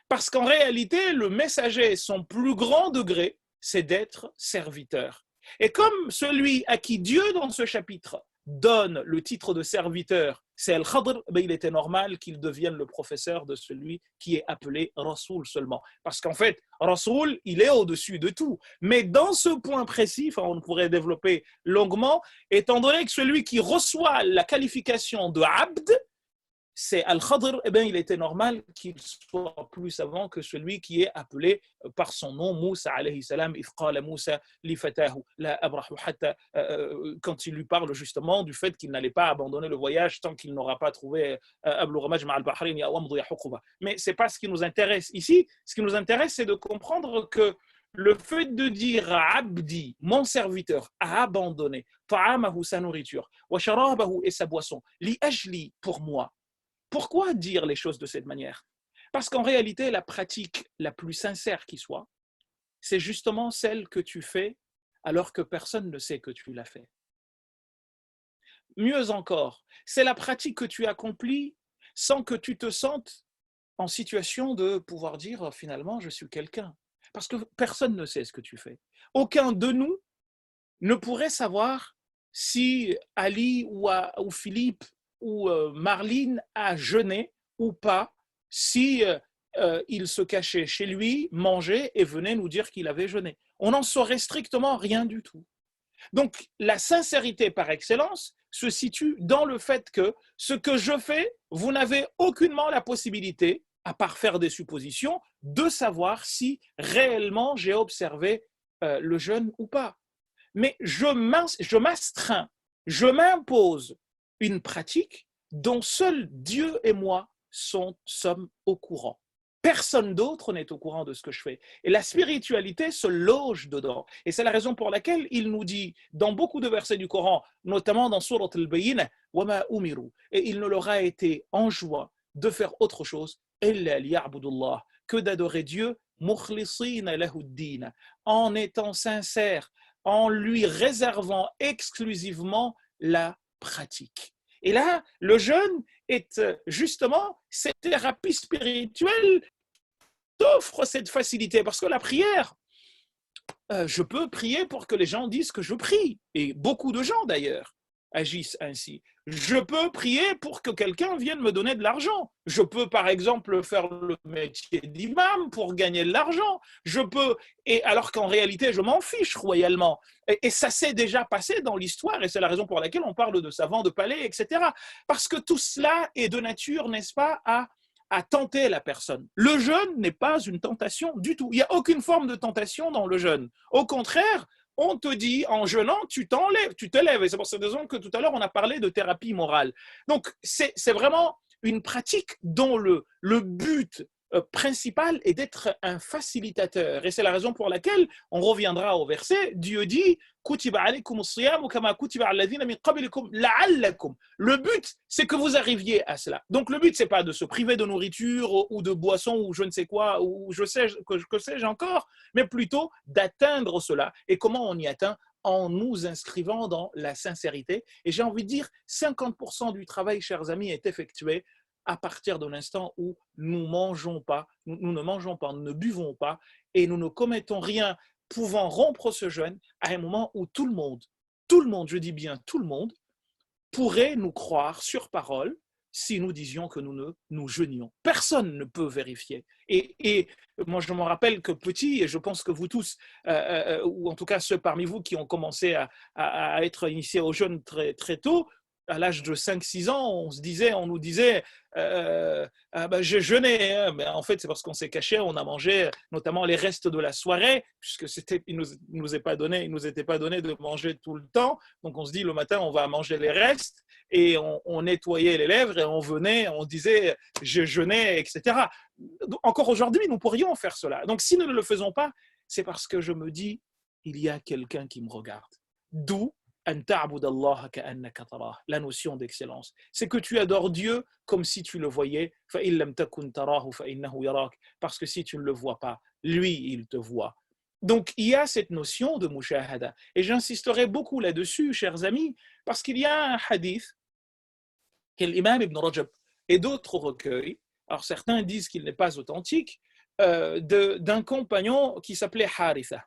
B: Parce qu'en réalité, le messager, son plus grand degré, c'est d'être serviteur. Et comme celui à qui Dieu, dans ce chapitre, donne le titre de serviteur, c'est Al-Khadr, il était normal qu'il devienne le professeur de celui qui est appelé Rasoul seulement. Parce qu'en fait, Rasoul, il est au-dessus de tout. Mais dans ce point précis, on pourrait développer longuement, étant donné que celui qui reçoit la qualification de Abd, c'est Al-Khadr, eh bien, il était normal qu'il soit plus savant que celui qui est appelé par son nom, Moussa alayhi salam, ifqala Moussa li fatahu la abrahu hatta, quand il lui parle justement du fait qu'il n'allait pas abandonner le voyage tant qu'il n'aura pas trouvé ablugha majma' al-bahrayn ya wamdi huquba. Mais c'est pas ce qui nous intéresse ici. Ce qui nous intéresse, c'est de comprendre que Le fait de dire abdi, mon serviteur, a abandonné ta'amahu, sa nourriture, wa sharabahu, et sa boisson, li ajli, pour moi. Pourquoi dire les choses de cette manière? Parce qu'en réalité, la pratique la plus sincère qui soit, c'est justement celle que tu fais alors que personne ne sait que tu l'as fait. Mieux encore, c'est la pratique que tu accomplis sans que tu te sentes en situation de pouvoir dire finalement je suis quelqu'un. Parce que personne ne sait ce que tu fais. Aucun de nous ne pourrait savoir si Ali ou Philippe ou Marline a jeûné ou pas, si il se cachait chez lui, mangeait et venait nous dire qu'il avait jeûné. On n'en saurait strictement rien du tout. Donc la sincérité par excellence se situe dans le fait que ce que je fais, vous n'avez aucunement la possibilité, à part faire des suppositions, de savoir si réellement j'ai observé le jeûne ou pas. Mais je m'astreins, je m'impose une pratique dont seul Dieu et moi sommes au courant. Personne d'autre n'est au courant de ce que je fais. Et la spiritualité se loge dedans. Et c'est la raison pour laquelle il nous dit, dans beaucoup de versets du Coran, notamment dans Surat al-Bayyin, وَمَا أُمِرُوا, et il ne leur a été enjoint de faire autre chose, إِلَّا لِيَعْبُدُوا اللَّهَ, que d'adorer Dieu, مُخْلِصِينَ لَهُ الدِّينَ, en étant sincère, en lui réservant exclusivement la pratique. Et là, le jeûne est justement cette thérapie spirituelle t'offre cette facilité, parce que la prière, je peux prier pour que les gens disent que je prie, et beaucoup de gens d'ailleurs agissent ainsi. Je peux prier pour que quelqu'un vienne me donner de l'argent. Je peux par exemple faire le métier d'imam pour gagner de l'argent. Je peux, et alors qu'en réalité je m'en fiche royalement. Et ça s'est déjà passé dans l'histoire, et c'est la raison pour laquelle on parle de savants de palais, etc. Parce que tout cela est de nature, n'est-ce pas, à tenter la personne. Le jeûne n'est pas une tentation du tout. Il n'y a aucune forme de tentation dans le jeûne. Au contraire, on te dit en jeûnant, tu t'élèves. Et c'est pour cette raison que tout à l'heure, on a parlé de thérapie morale. Donc, c'est vraiment une pratique dont le but principal est d'être un facilitateur. Et c'est la raison pour laquelle, on reviendra au verset, Dieu dit le but, c'est que vous arriviez à cela. Donc le but, c'est pas de se priver de nourriture ou de boisson ou je ne sais quoi, ou que sais-je encore, mais plutôt d'atteindre cela. Et comment on y atteint? En nous inscrivant dans la sincérité. Et j'ai envie de dire, 50% du travail, chers amis, est effectué à partir de l'instant où nous ne mangeons pas, nous ne buvons pas, et nous ne commettons rien pouvant rompre ce jeûne à un moment où tout le monde, je dis bien tout le monde, pourrait nous croire sur parole si nous disions que nous jeûnions. Personne ne peut vérifier. Et moi, je me rappelle que petit, et je pense que vous tous, ou en tout cas ceux parmi vous qui ont commencé à être initiés au jeûne très, très tôt, à l'âge de 5-6 ans, on nous disait j'ai jeûné, hein. Mais en fait, c'est parce qu'on s'est caché, on a mangé notamment les restes de la soirée, puisque il nous était pas donné de manger tout le temps. Donc on se dit le matin, on va manger les restes, et on nettoyait les lèvres et on disait je jeûnais, etc. Encore aujourd'hui, nous pourrions faire cela. Donc si nous ne le faisons pas, c'est parce que je me dis il y a quelqu'un qui me regarde. D'où la notion d'excellence. C'est que tu adores Dieu comme si tu le voyais, parce que si tu ne le vois pas, lui, il te voit. Donc, il y a cette notion de mushahada. Et j'insisterai beaucoup là-dessus, chers amis, parce qu'il y a un hadith que l'imam Ibn Rajab et d'autres recueils, alors certains disent qu'il n'est pas authentique, d'un compagnon qui s'appelait Haritha.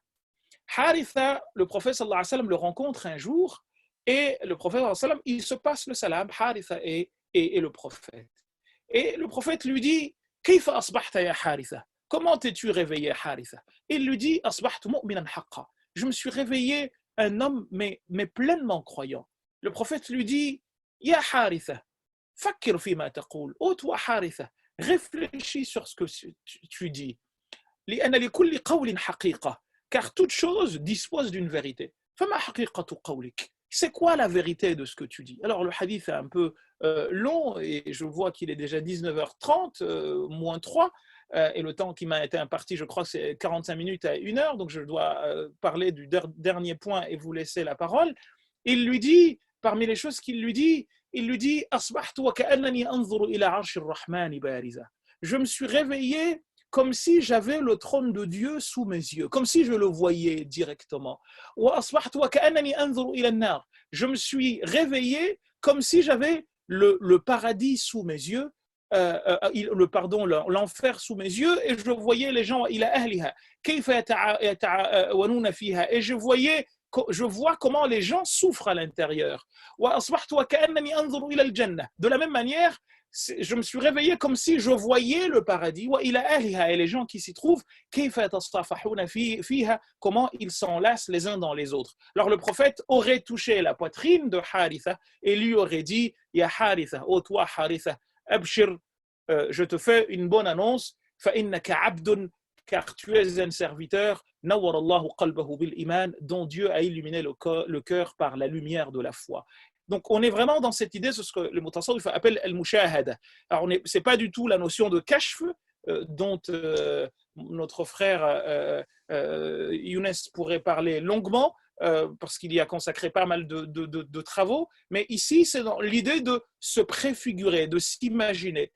B: Haritha, le prophète sallallahu alayhi wa sallam le rencontre un jour, et le prophète sallallahu alayhi wa sallam, il se passe le salam, Haritha et le prophète. Et le prophète lui dit Kayfa asbahta ya Haritha? Comment t'es-tu réveillé, Haritha? Il lui dit Asbahtu mu'minan haqqa. Je me suis réveillé un homme, mais pleinement croyant. Le prophète lui dit Ya Haritha, fakkir fima taqul. Oh toi, Haritha, réfléchis sur ce que tu dis. لأن لكل قول حقيقة. Car toute chose dispose d'une vérité. C'est quoi la vérité de ce que tu dis? Alors le hadith est un peu long, et je vois qu'il est déjà 19h30, moins 3. et le temps qui m'a été imparti, je crois que c'est 45 minutes à 1 heure, donc je dois parler du dernier point et vous laisser la parole. Il lui dit, parmi les choses qu'il lui dit, il lui dit je me suis réveillé comme si j'avais le trône de Dieu sous mes yeux, comme si je le voyais directement. Je me suis réveillé comme si j'avais le paradis sous mes yeux, l'enfer sous mes yeux, et je voyais les gens, et je vois comment les gens souffrent à l'intérieur. De la même manière, je me suis réveillé comme si je voyais le paradis et les gens qui s'y trouvent, comment ils s'enlacent les uns dans les autres. Alors le prophète aurait touché la poitrine de Haritha et lui aurait dit, Ya Haritha, ô toi Haritha, abshir, je te fais une bonne annonce, car tu es un serviteur dont Dieu a illuminé le cœur par la lumière de la foi. Donc on est vraiment dans cette idée, c'est ce que le Mutasawwif appelle al-mushahada. Alors ce n'est pas du tout la notion de kashf dont notre frère Younes pourrait parler longuement, parce qu'il y a consacré pas mal de travaux, mais ici c'est dans l'idée de se préfigurer, de s'imaginer.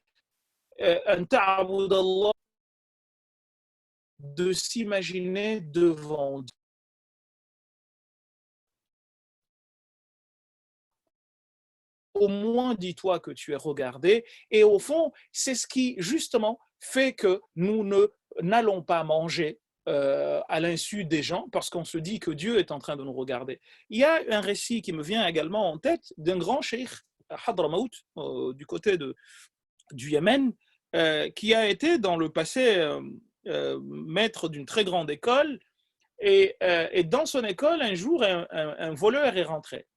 B: De s'imaginer devant Dieu. Au moins dis-toi que tu es regardé, et au fond c'est ce qui justement fait que nous n'allons pas manger à l'insu des gens parce qu'on se dit que Dieu est en train de nous regarder. Il y a un récit qui me vient également en tête d'un grand cheikh à Hadramaut, du côté du Yémen, qui a été dans le passé maître d'une très grande école, et dans son école un jour un voleur est rentré.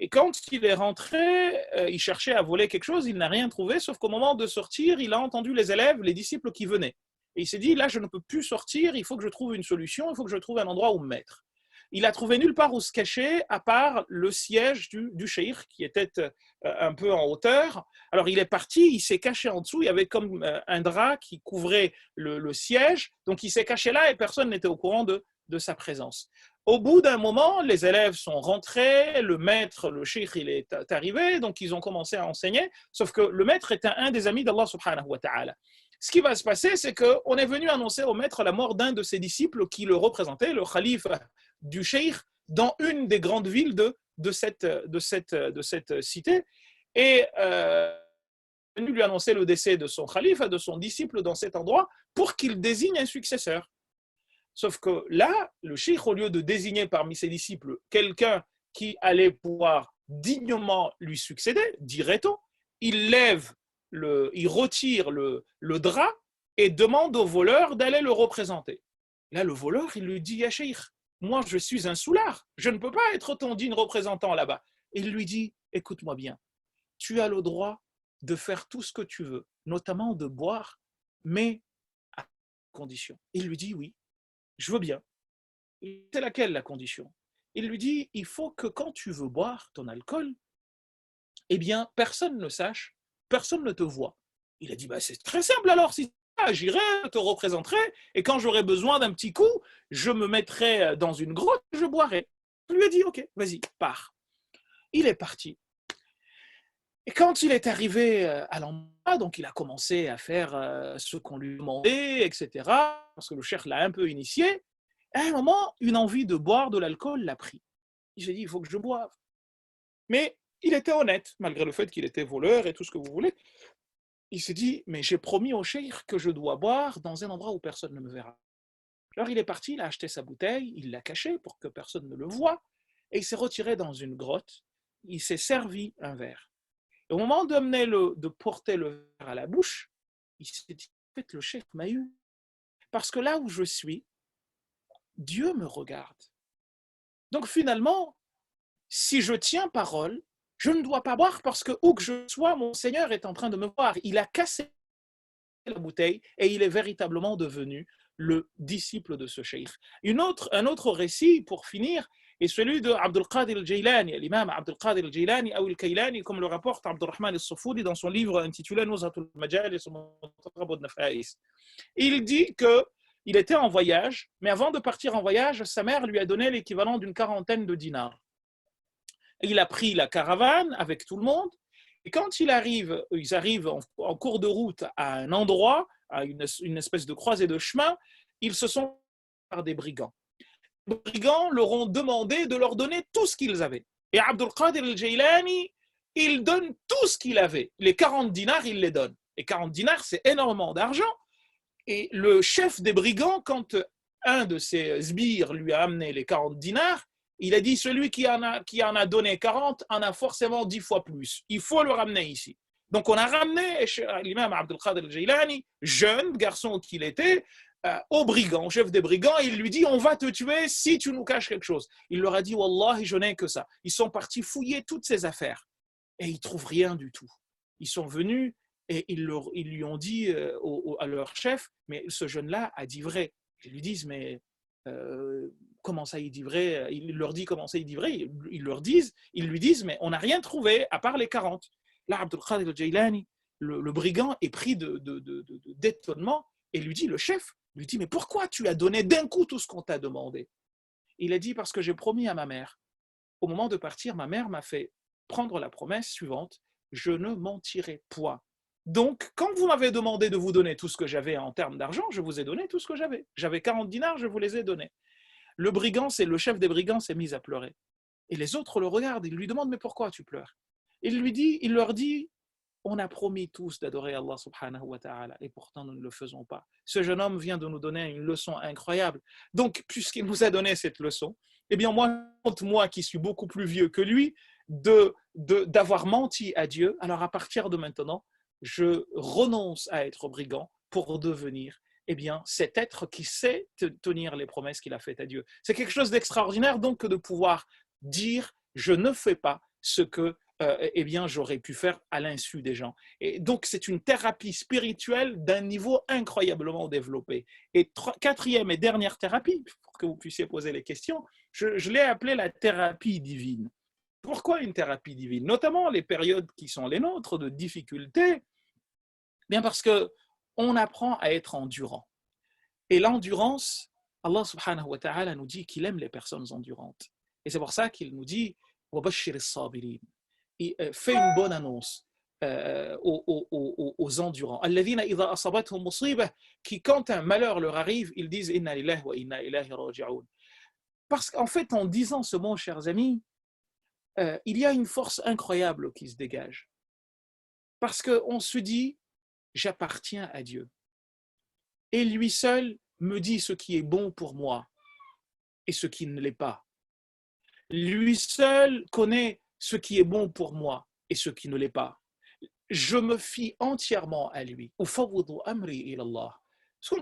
B: Et quand il est rentré, il cherchait à voler quelque chose, il n'a rien trouvé, sauf qu'au moment de sortir, il a entendu les élèves, les disciples qui venaient. Et il s'est dit, là, je ne peux plus sortir, il faut que je trouve une solution, il faut que je trouve un endroit où me mettre. Il a trouvé nulle part où se cacher, à part le siège du cheikh, qui était un peu en hauteur. Alors il est parti, il s'est caché en dessous, il y avait comme un drap qui couvrait le siège, donc il s'est caché là et personne n'était au courant de sa présence. Au bout d'un moment, les élèves sont rentrés, le maître, le cheikh, il est arrivé, donc ils ont commencé à enseigner, sauf que le maître était un des amis d'Allah subhanahu wa ta'ala. Ce qui va se passer, c'est qu'on est venu annoncer au maître la mort d'un de ses disciples qui le représentait, le khalife du cheikh, dans une des grandes villes de cette cité. Et est venu lui annoncer le décès de son khalife, de son disciple dans cet endroit, pour qu'il désigne un successeur. Sauf que là, le cheikh, au lieu de désigner parmi ses disciples quelqu'un qui allait pouvoir dignement lui succéder, dirait-on, il retire le drap et demande au voleur d'aller le représenter. Là, le voleur, il lui dit, Ya cheikh, moi je suis un soulard, je ne peux pas être ton digne représentant là-bas. Et il lui dit, écoute-moi bien, tu as le droit de faire tout ce que tu veux, notamment de boire, mais à condition. Il lui dit, oui, je veux bien. C'est laquelle la condition? Il lui dit, il faut que quand tu veux boire ton alcool, eh bien, personne ne sache, personne ne te voit. Il a dit, bah, c'est très simple alors, si j'irai, te représenterai, et quand j'aurai besoin d'un petit coup, je me mettrai dans une grotte, je boirai. Il lui a dit, ok, vas-y, pars. Il est parti. Et quand il est arrivé à l'endroit, donc il a commencé à faire ce qu'on lui demandait, etc., parce que le cheikh l'a un peu initié. À un moment, une envie de boire de l'alcool l'a pris. Il s'est dit, il faut que je boive. Mais il était honnête, malgré le fait qu'il était voleur et tout ce que vous voulez. Il s'est dit, mais j'ai promis au cheikh que je dois boire dans un endroit où personne ne me verra. Alors il est parti, il a acheté sa bouteille, il l'a cachée pour que personne ne le voie, et il s'est retiré dans une grotte, il s'est servi un verre. Et au moment de porter le verre à la bouche, il s'est dit, en fait, le cheikh m'a eu. Parce que là où je suis, Dieu me regarde. Donc finalement, si je tiens parole, je ne dois pas boire parce que où que je sois, mon Seigneur est en train de me voir. Il a cassé la bouteille et il est véritablement devenu le disciple de ce cheikh. Un autre récit, pour finir, et celui de Abdul Qadir al-Jaylani, l'imam Abdul Qadir al-Jaylani ou al-Kaylani, comme le rapporte Abdurrahman al-Safoudi dans son livre intitulé Nuzhatul Majalis wa Mutarab al-Nafais. Il dit qu'il était en voyage, mais avant de partir en voyage, sa mère lui a donné l'équivalent d'une 40aine de dinars. Il a pris la caravane avec tout le monde, et quand ils arrivent en cours de route à un endroit, à une espèce de croisée de chemin, ils se sont par des brigands. Les brigands leur ont demandé de leur donner tout ce qu'ils avaient. Et Abdul Qadir al-Jaylani, il donne tout ce qu'il avait. Les 40 dinars, il les donne. Et 40 dinars, c'est énormément d'argent. Et le chef des brigands, quand un de ses sbires lui a amené les 40 dinars, il a dit, celui qui en a donné 40 en a forcément 10 fois plus. Il faut le ramener ici. Donc on a ramené l'imam Abdul Qadir al-Jaylani, jeune garçon qu'il était, au brigand, au chef des brigands, et il lui dit, on va te tuer si tu nous caches quelque chose. Il leur a dit, Wallahi, je n'ai que ça. Ils sont partis fouiller toutes ses affaires et ils ne trouvent rien du tout. Ils sont venus et ils lui ont dit à leur chef, mais ce jeune-là a dit vrai. Ils lui disent, mais comment ça il dit vrai? Il leur dit comment ça il dit vrai. Ils lui disent, mais on n'a rien trouvé à part les 40. Là, Abdul Qadir al-Jaylani, le brigand est pris d'étonnement et lui dit, le chef, lui dit, mais pourquoi tu as donné d'un coup tout ce qu'on t'a demandé? Il a dit, parce que j'ai promis à ma mère. Au moment de partir, ma mère m'a fait prendre la promesse suivante, je ne mentirai point. Donc, quand vous m'avez demandé de vous donner tout ce que j'avais en termes d'argent, je vous ai donné tout ce que j'avais. J'avais 40 dinars, je vous les ai donnés. Le chef des brigands s'est mis à pleurer. Et les autres le regardent, ils lui demandent, mais pourquoi tu pleures? Il leur dit, on a promis tous d'adorer Allah subhanahu wa ta'ala et pourtant nous ne le faisons pas. Ce jeune homme vient de nous donner une leçon incroyable. Donc, puisqu'il nous a donné cette leçon, eh bien moi qui suis beaucoup plus vieux que lui, d'avoir menti à Dieu, alors à partir de maintenant, je renonce à être brigand pour devenir cet être qui sait tenir les promesses qu'il a faites à Dieu. C'est quelque chose d'extraordinaire donc de pouvoir dire je ne fais pas ce que j'aurais pu faire à l'insu des gens. Et donc c'est une thérapie spirituelle d'un niveau incroyablement développé. Et quatrième et dernière thérapie, pour que vous puissiez poser les questions, je l'ai appelée la thérapie divine. Pourquoi une thérapie divine? Notamment les périodes qui sont les nôtres de difficulté, bien parce qu'on apprend à être endurant. Et l'endurance, Allah subhanahu wa ta'ala nous dit qu'il aime les personnes endurantes. Et c'est pour ça qu'il nous dit « Wabashir as-sabirin » fait une bonne annonce aux endurants. Alladhina idha asabathum musibah, qui quand un malheur leur arrive, ils disent « Inna lillahi wa inna ilayhi raji'un » Parce qu'en fait, en disant ce mot, chers amis, il y a une force incroyable qui se dégage. Parce qu'on se dit, j'appartiens à Dieu. Et lui seul me dit ce qui est bon pour moi et ce qui ne l'est pas. Lui seul connaît ce qui est bon pour moi et ce qui ne l'est pas. Je me fie entièrement à lui. Parce qu'on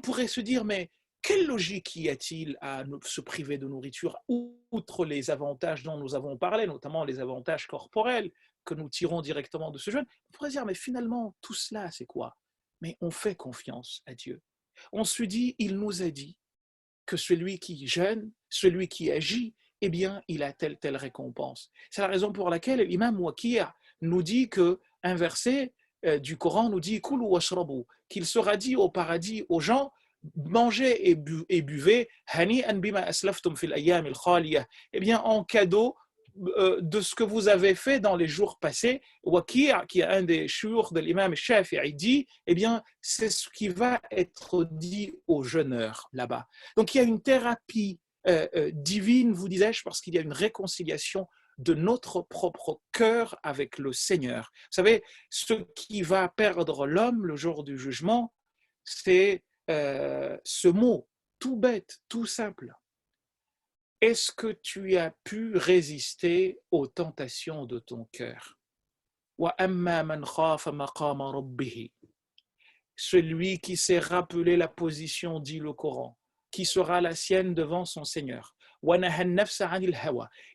B: pourrait se dire, mais quelle logique y a-t-il à se priver de nourriture, outre les avantages dont nous avons parlé, notamment les avantages corporels que nous tirons directement de ce jeûne? On pourrait dire, mais finalement, tout cela, c'est quoi? Mais on fait confiance à Dieu. On se dit, il nous a dit que celui qui jeûne, celui qui agit, eh bien, il a telle récompense. C'est la raison pour laquelle l'imam Waqi' nous dit qu'un verset du Coran nous dit « Kulu washrabu » qu'il sera dit au paradis aux gens mangez et buvez hani'an bima aslaftum fil ayyam al-khaliyah, eh bien en cadeau de ce que vous avez fait dans les jours passés. Waqi', qui est un des shuyukh de l'imam Shafi'i, dit eh bien c'est ce qui va être dit aux jeûneurs là-bas. Donc il y a une thérapie divine, vous disais-je, parce qu'il y a une réconciliation de notre propre cœur avec le Seigneur. Vous savez, ce qui va perdre l'homme le jour du jugement, c'est ce mot tout bête, tout simple. Est-ce que tu as pu résister aux tentations de ton cœur? Celui qui s'est rappelé la position, dit le Coran, qui sera la sienne devant son Seigneur,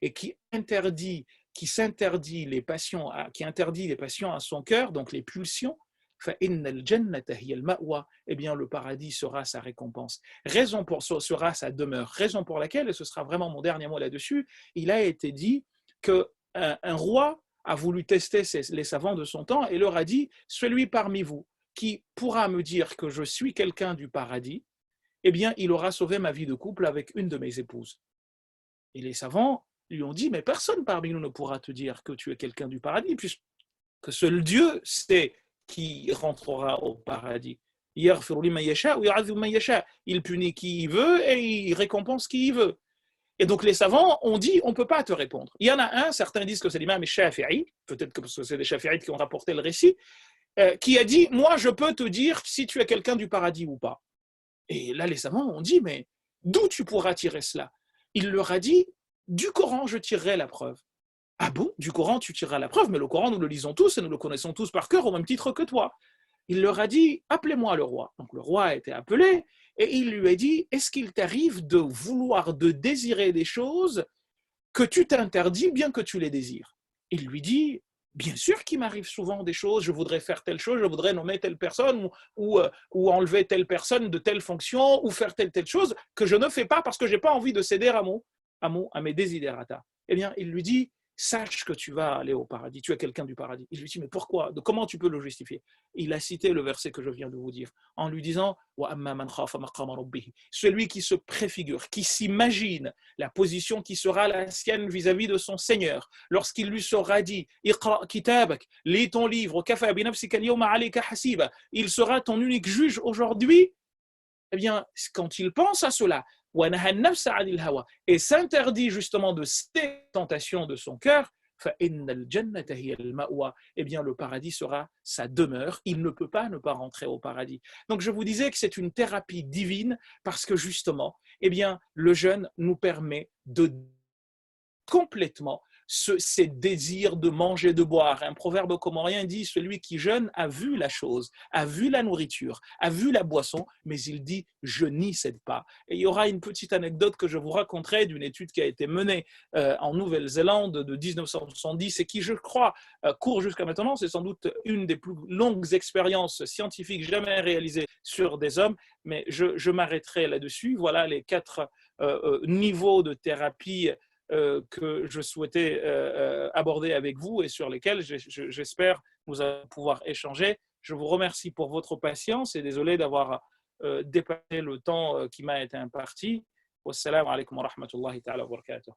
B: et qui s'interdit les passions à son cœur, donc les pulsions, فإن الجنة هي المأوى, eh bien le paradis sera sa récompense. Sera sa demeure. Raison pour laquelle, et ce sera vraiment mon dernier mot là-dessus, il a été dit qu'un roi a voulu tester les savants de son temps et leur a dit, celui parmi vous qui pourra me dire que je suis quelqu'un du paradis, eh bien il aura sauvé ma vie de couple avec une de mes épouses. Et les savants lui ont dit, mais personne parmi nous ne pourra te dire que tu es quelqu'un du paradis, puisque seul Dieu sait qui rentrera au paradis. Il punit qui il veut et il récompense qui il veut. Et donc les savants ont dit, on ne peut pas te répondre. Il y en a un, certains disent que c'est l'imam Shafi'i, peut-être que c'est des Shafi'ites qui ont rapporté le récit, qui a dit, moi je peux te dire si tu es quelqu'un du paradis ou pas. Et là les savants ont dit, mais d'où tu pourras tirer cela? Il leur a dit, du Coran je tirerai la preuve. Ah bon, du Coran tu tireras la preuve, mais le Coran nous le lisons tous et nous le connaissons tous par cœur au même titre que toi. Il leur a dit, appelez-moi le roi. Donc le roi a été appelé et il lui a dit, est-ce qu'il t'arrive de vouloir, de désirer des choses que tu t'interdis bien que tu les désires? Il lui dit, bien sûr qu'il m'arrive souvent des choses, je voudrais faire telle chose, je voudrais nommer telle personne ou enlever telle personne de telle fonction ou faire telle chose que je ne fais pas parce que je n'ai pas envie de céder à mes desiderata. Eh bien, il lui dit, sache que tu vas aller au paradis, tu es quelqu'un du paradis. Il lui dit, mais pourquoi? Comment tu peux le justifier? Il a cité le verset que je viens de vous dire, en lui disant, celui qui se préfigure, qui s'imagine la position qui sera la sienne vis-à-vis de son Seigneur, lorsqu'il lui sera dit, lis ton livre, il sera ton unique juge aujourd'hui. Eh bien, quand il pense à cela, et s'interdit justement de ces tentations de son cœur, eh bien le paradis sera sa demeure, il ne peut pas ne pas rentrer au paradis. Donc je vous disais que c'est une thérapie divine parce que justement, eh bien, le jeûne nous permet de complètement ces désirs de manger, de boire. Un proverbe comorien dit, celui qui jeûne a vu la chose, a vu la nourriture, a vu la boisson, mais il dit, je n'y cède pas. Et il y aura une petite anecdote que je vous raconterai d'une étude qui a été menée en Nouvelle-Zélande de 1970 et qui, je crois, court jusqu'à maintenant. C'est sans doute une des plus longues expériences scientifiques jamais réalisées sur des hommes, mais je m'arrêterai là-dessus. Voilà les 4 niveaux de thérapie que je souhaitais aborder avec vous et sur lesquels j'espère nous allons pouvoir échanger. Je vous remercie pour votre patience et désolé d'avoir dépassé le temps qui m'a été imparti. Wassalamu alaikum wa rahmatullahi ta'ala wa barakatuh.